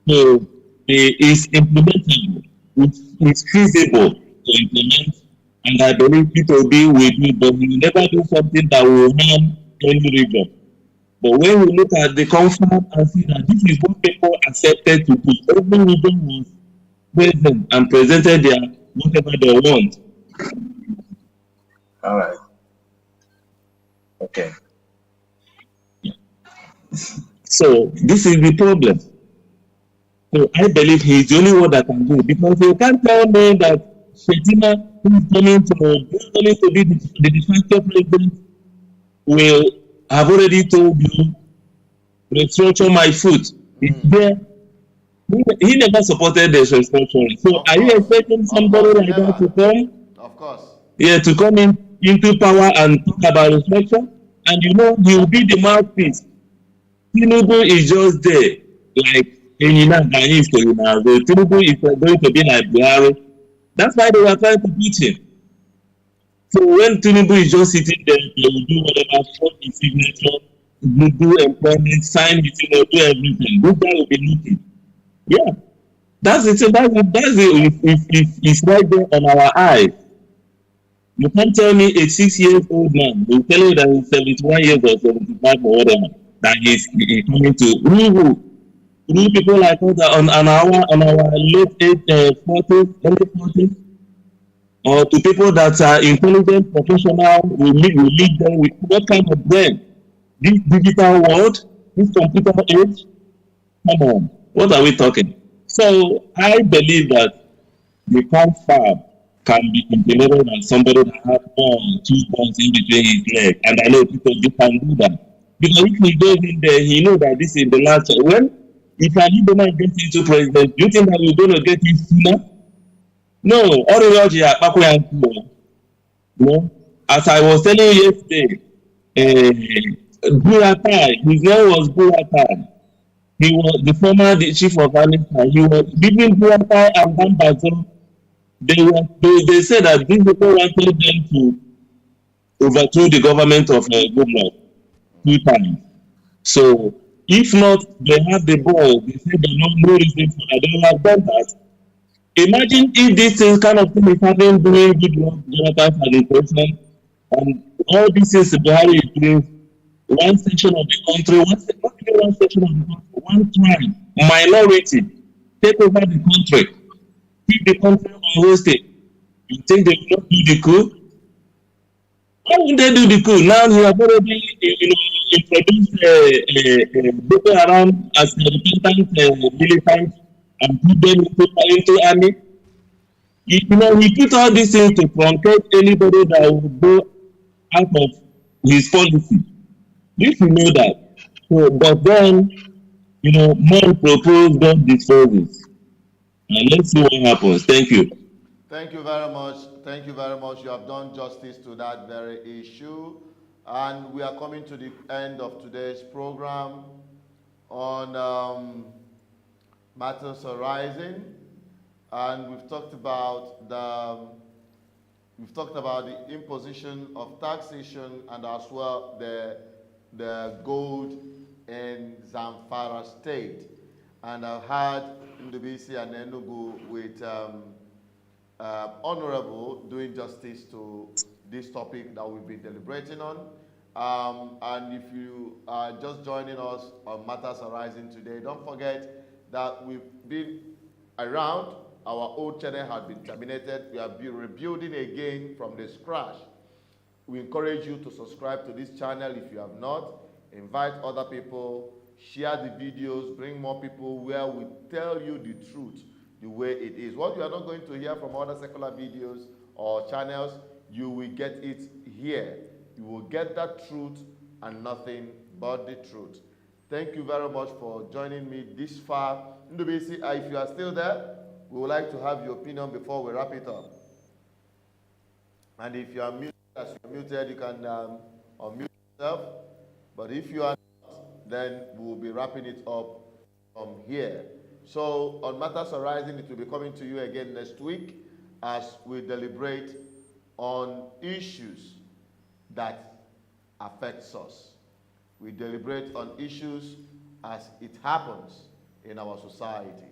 So, it's implementable. It's feasible to implement. And I believe people will do, but he will never do something that will harm any region. But when we look at the confab and see that this is what people accepted to do, every region was present and presented their whatever they want. All right. Okay. So this is the problem. So I believe he's the only one that can do it, because you can't tell me that Shetima, who's going to be the de facto president, will have already told you, restructure my foot. It's there. He never supported the restructuring. So Of are you course. expecting Of somebody course, he like that to never. come? Of course. Yeah, to come into power and talk about restructure? And you know, he will be the mouthpiece. Tinubu is just there, like Enina Gani is to Ronaldo. Tinubu is going to be like Buhari. That's why they were trying to beat him. So when Tinubu is just sitting there, they will do whatever, form his signature, do employment, sign it, do everything. This guy will be looking. Yeah, that's it. It's right there on our eyes. You can't tell me a 6 years old man will tell you that he's 71 years or 75 or whatever that he's coming to rule people like us on our late age 40s, early 40s, or to people that are intelligent professional, we lead them with what kind of brain? This digital world, this computer age, come on, what are we talking? So I believe that the confab can be implemented on somebody that has 2 points in between his legs, and I know people can do that. Because if he goes in there, he knows that this is the last. Well, if an Igbo gets into president, do you think that we're going to get it sooner? No, already no. As I was telling you yesterday, Buratai, his name was Buratai. He was the former chief of Anita. He was between Buratai and Bambazo. They said that these people wanted them to overthrow the government of Goodluck 2 times. So if not, they have the ball. They said they no reason for that. They will have done that. Imagine if this kind of thing is happening during Goodluck Jonathan's administration, and all these things Buhari is doing, one section of the country, one section of the country, one tribe, minority, take over the country, keep the country unhosted. You think they will not do the coup? Why would they do the coup? Now you have already introduced Boko Haram as a repentant militant and put them into army. He put all these things to truncate anybody that will go out of his policy. If you know that. So, but then, man proposed, God disposes. And let's see what happens. Thank you. Thank you very much. Thank you very much. You have done justice to that very issue. And we are coming to the end of today's program on matters arising. And we've talked about the imposition of taxation and as well the gold in Zamfara State. And I've had Ndubisi and Enugu with Honorable doing justice to this topic that we've been deliberating on. And if you are just joining us on Matters Arising today, don't forget that we've been around. Our old channel had been terminated. We are rebuilding again from the scratch. We encourage you to subscribe to this channel if you have not. Invite other people, share the videos, bring more people where we tell you the truth the way it is. What you are not going to hear from other secular videos or channels, you will get it here. You will get that truth and nothing but the truth. Thank you very much for joining me this far. Ndubisi, if you are still there, we would like to have your opinion before we wrap it up. And if you are muted, as you are muted, you can unmute yourself. But if you are not, then we will be wrapping it up from here. So on Matters Arising, it will be coming to you again next week as we deliberate on issues that affects us. We deliberate on issues as it happens in our society.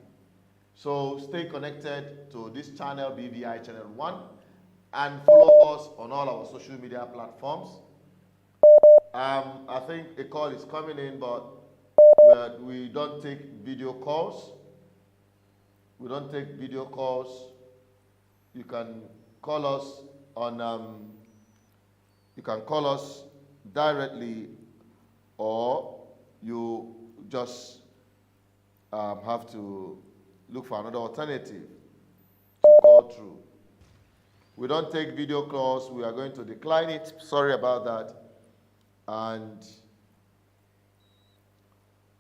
So stay connected to this channel, BVI Channel 1, and follow us on all our social media platforms. I think a call is coming in, but we don't take video calls. We don't take video calls. You can call us on, you can call us directly, or you just have to look for another alternative to call through. We don't take video calls. We are going to decline it. Sorry about that. And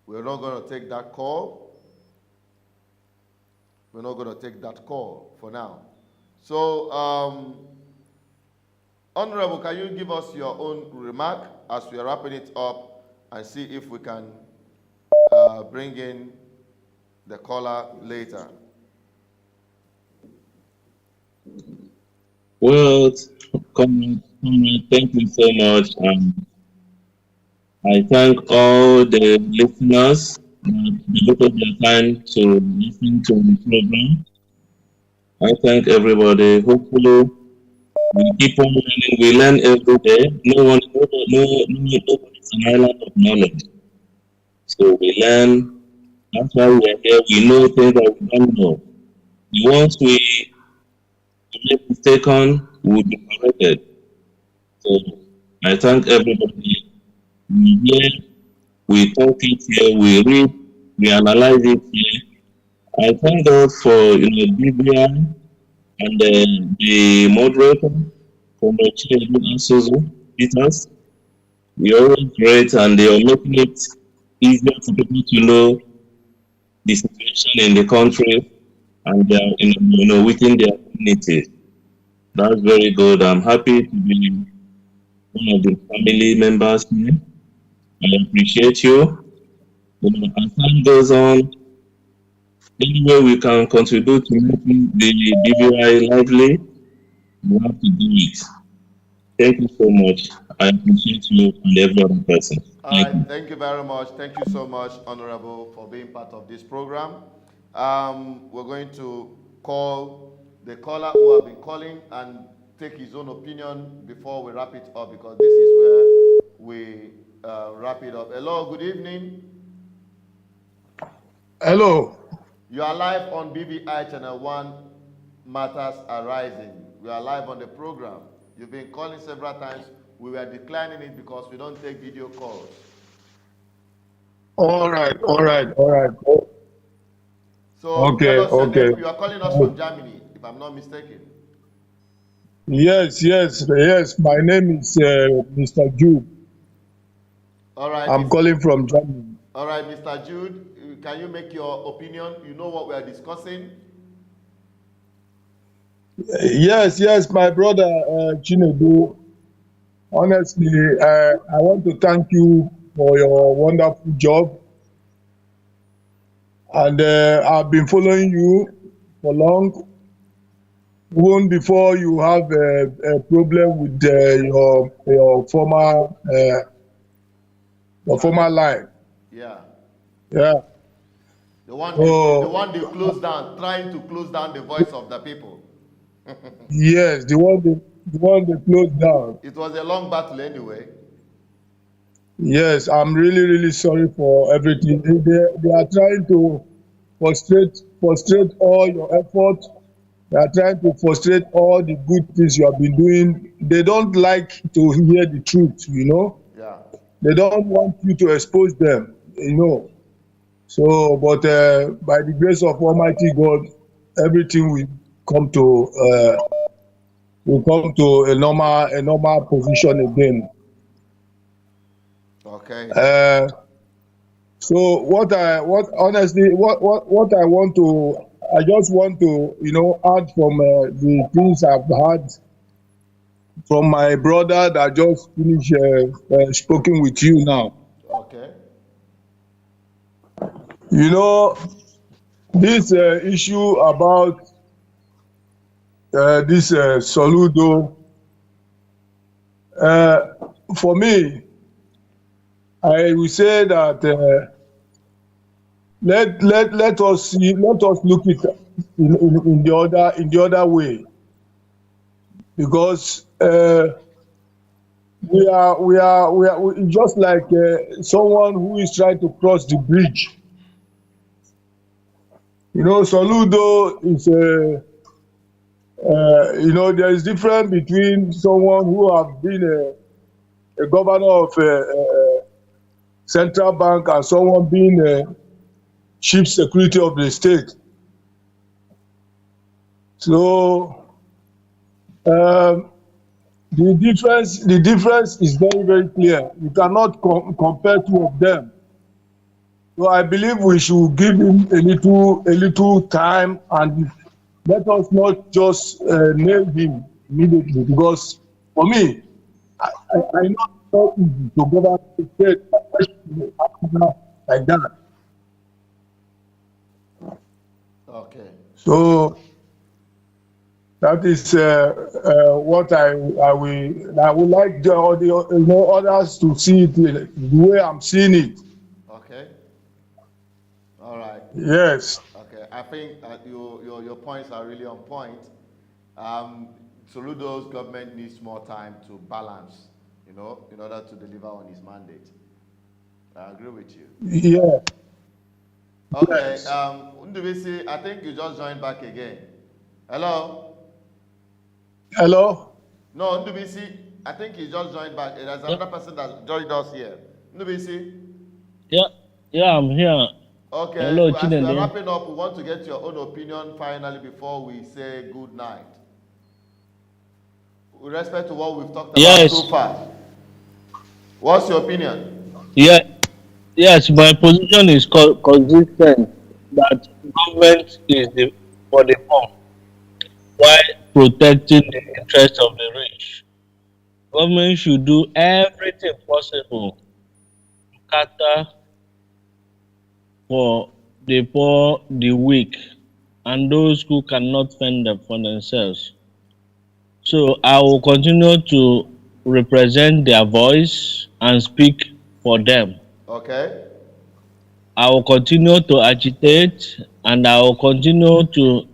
we're not going to take that call. We're not going to take that call for now. So, Honorable, can you give us your own remark as we are wrapping it up and see if we can bring in the caller later? Well, comrade, thank you so much. I thank all the listeners that devoted their time to listen to the program. I thank everybody. Hopefully, we keep on learning. We learn every day. Nobody's an island of knowledge. So we learn. That's why we are here. We know things that we don't know. Once we make mistake on, we will be corrected. So I thank everybody. We hear, we talk it here, we read, we analyze it here. I thank God for BBI and the moderator, for my and Suzu Peters. We always great, and they are making it easier for people to know the situation in the country and they are within their community. That's very good. I'm happy to be one of the family members here. I appreciate you. As time goes on, any way we can contribute to making the BVI lively, we have to do it. Thank you so much. I appreciate you and every other person. Thank you very much. Thank you so much, Honorable, for being part of this program. We're going to call the caller who have been calling and take his own opinion before we wrap it up, because this is where we wrap it up. Hello, good evening. Hello. You are live on BVI Channel 1, Matters Arising. We are live on the program. You've been calling several times. We were declining it because we don't take video calls. All right. So okay, tell us your okay. name. You are calling us from Germany, if I'm not mistaken. Yes. My name is Mr. Jude. All right. I'm calling from Germany. All right, Mr. Jude, can you make your opinion? You know what we are discussing? Yes, my brother Chinedu. Honestly, I want to thank you for your wonderful job. And I've been following you for long, even before you have a problem with your former life. Yeah. Yeah. The one they closed down, trying to close down the voice of the people. Yes, the one they closed down. It was a long battle anyway. Yes, I'm really sorry for everything. They are trying to frustrate all your effort. They are trying to frustrate all the good things you have been doing. They don't like to hear the truth, Yeah. They don't want you to expose them, So, but by the grace of Almighty God, everything will come to a normal position again. Okay. So what I just want to add from the things I've heard from my brother that just finished speaking with you now. Okay. This issue about this Soludo, for me, I will say that let us look it in the other way, because we are just like someone who is trying to cross the bridge. Soludo is there is difference between someone who have been a governor of central bank and someone being chief security of the state. So Um, the difference is very, very clear. You cannot compare two of them. So I believe we should give him a little time, and let us not just nail him immediately, because for me, I know it's not easy to govern the state, especially in Africa like that. Okay. So that is what I would like others to see it the way I'm seeing it. Okay. All right. Yes. Okay. I think your points are really on point. Soludo's government needs more time to balance, in order to deliver on his mandate. I agree with you. Yeah. Okay. Yes. Ndubisi, I think you just joined back again. Hello? Hello. No, Ndubisi, I think he just joined back. There's Yeah, another person that joined us here. Ndubisi? yeah, yeah, I'm here. Okay, Hello, well, as we are Chinede. wrapping up, we want to get your own opinion finally before we say good night. With respect to what we've talked about so Yes, far, what's your opinion? yeah, yes, my position is consistent that government is for the poor while protecting the interests of the rich. Government should do everything possible to cater for the poor, the weak, and those who cannot fend them for themselves. So I will continue to represent their voice and speak for them. Okay? I will continue to agitate and I will continue to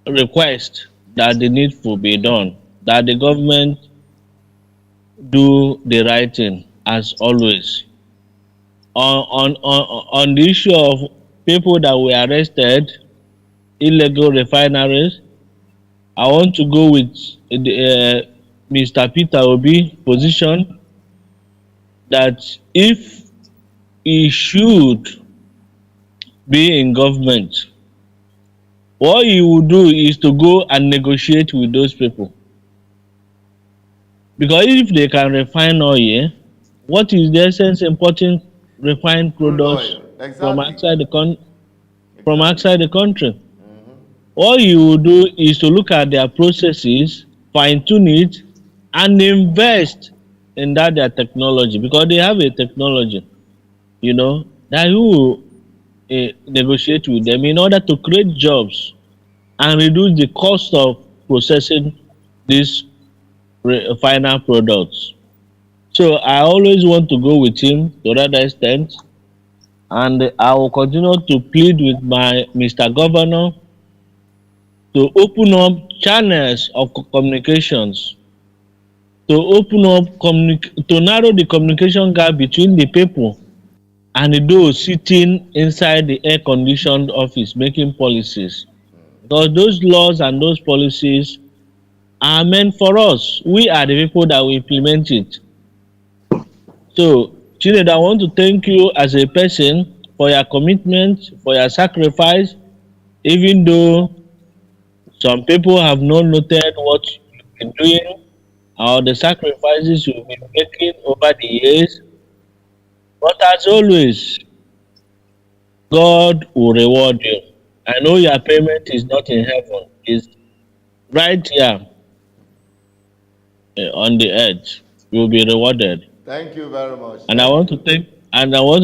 request that the needful be done, that the government do the right thing as always. On the issue of people that were arrested, illegal refineries, I want to go with Mr. Peter Obi position that if he should be in government, what he will do is to go and negotiate with those people. Because if they can refine oil, what is the essence importing refined Crude products oil. from Exactly. outside from Exactly. outside the country? All you will do is to look at their processes, fine tune it, and invest in that their technology because they have a technology, that you will negotiate with them in order to create jobs and reduce the cost of processing these final products. So I always want to go with him to that extent, and I will continue to plead with my Mr. Governor to open up channels of communications, to open up to narrow the communication gap between the people and those sitting inside the air conditioned office making policies. Because those laws and those policies are meant for us. We are the people that will implement it. So, Chinedu, I want to thank you as a person for your commitment, for your sacrifice, even though some people have not noted what you've been doing or the sacrifices you've been making over the years. But as always, God will reward you. I know your payment is not in heaven, it's right here on the earth. You will be rewarded. Thank you very much. And I Thank want to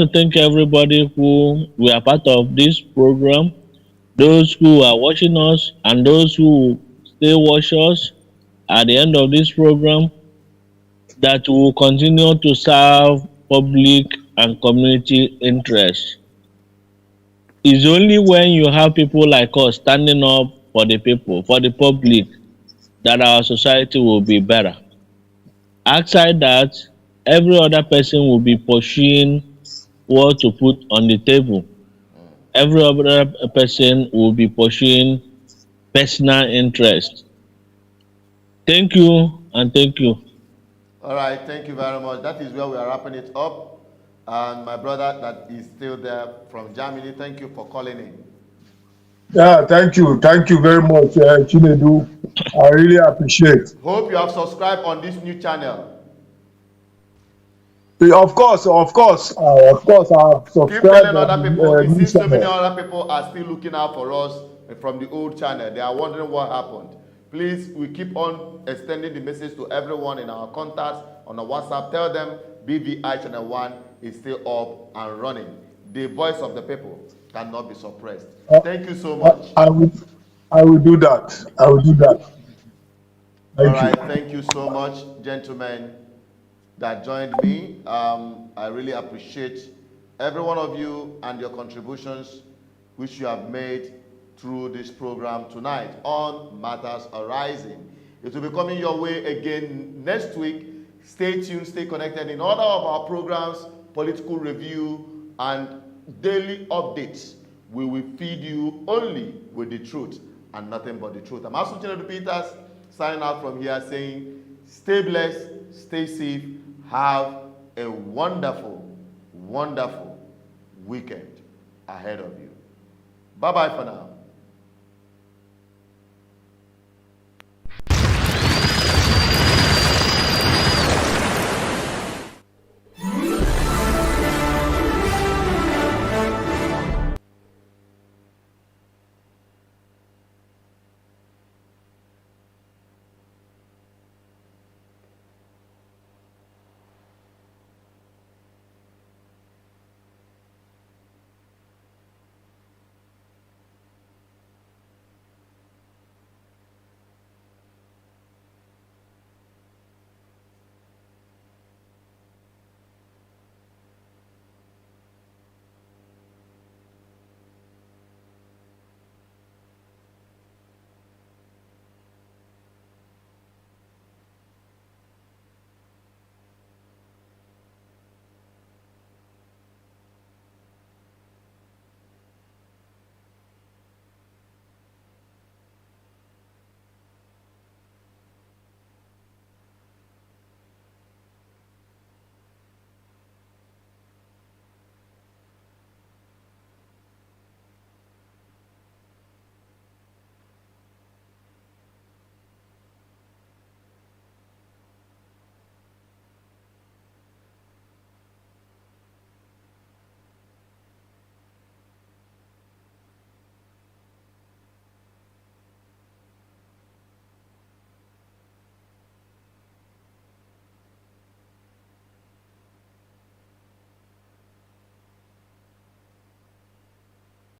you. thank everybody who were part of this program, those who are watching us and those who still watch us at the end of this program, that will continue to serve public and community interests. It's only when you have people like us standing up for the people, for the public, that our society will be better. Outside that, every other person will be pursuing what to put on the table. Every other person will be pursuing personal interest. Thank you and thank you. All right, thank you very much. That is where we are wrapping it up. And my brother that is still there from Germany, thank you for calling in. Yeah, thank you very much, Chinedu. I really appreciate. Hope you have subscribed on this new channel. Of course, I have Keep subscribed telling on other people. the It news seems so many channel. other people are still looking out for us from the old channel. They are wondering what happened. Please, we keep on extending the message to everyone in our contacts on the WhatsApp. Tell them BVI Channel 1 is still up and running. The voice of the people cannot be suppressed. Uh, Thank you so much. I will do that. I will do that. All Thank you. right, thank you so much, gentlemen, that joined me. I really appreciate every one of you and your contributions which you have made through this program tonight on Matters Arising. It will be coming your way again next week. Stay tuned, stay connected in all of our programs, political review, and daily updates. We will feed you only with the truth and nothing but the truth. I'm Asuchino Peters, signing out from here saying, stay blessed, stay safe, have a wonderful, wonderful weekend ahead of you. Bye-bye for now.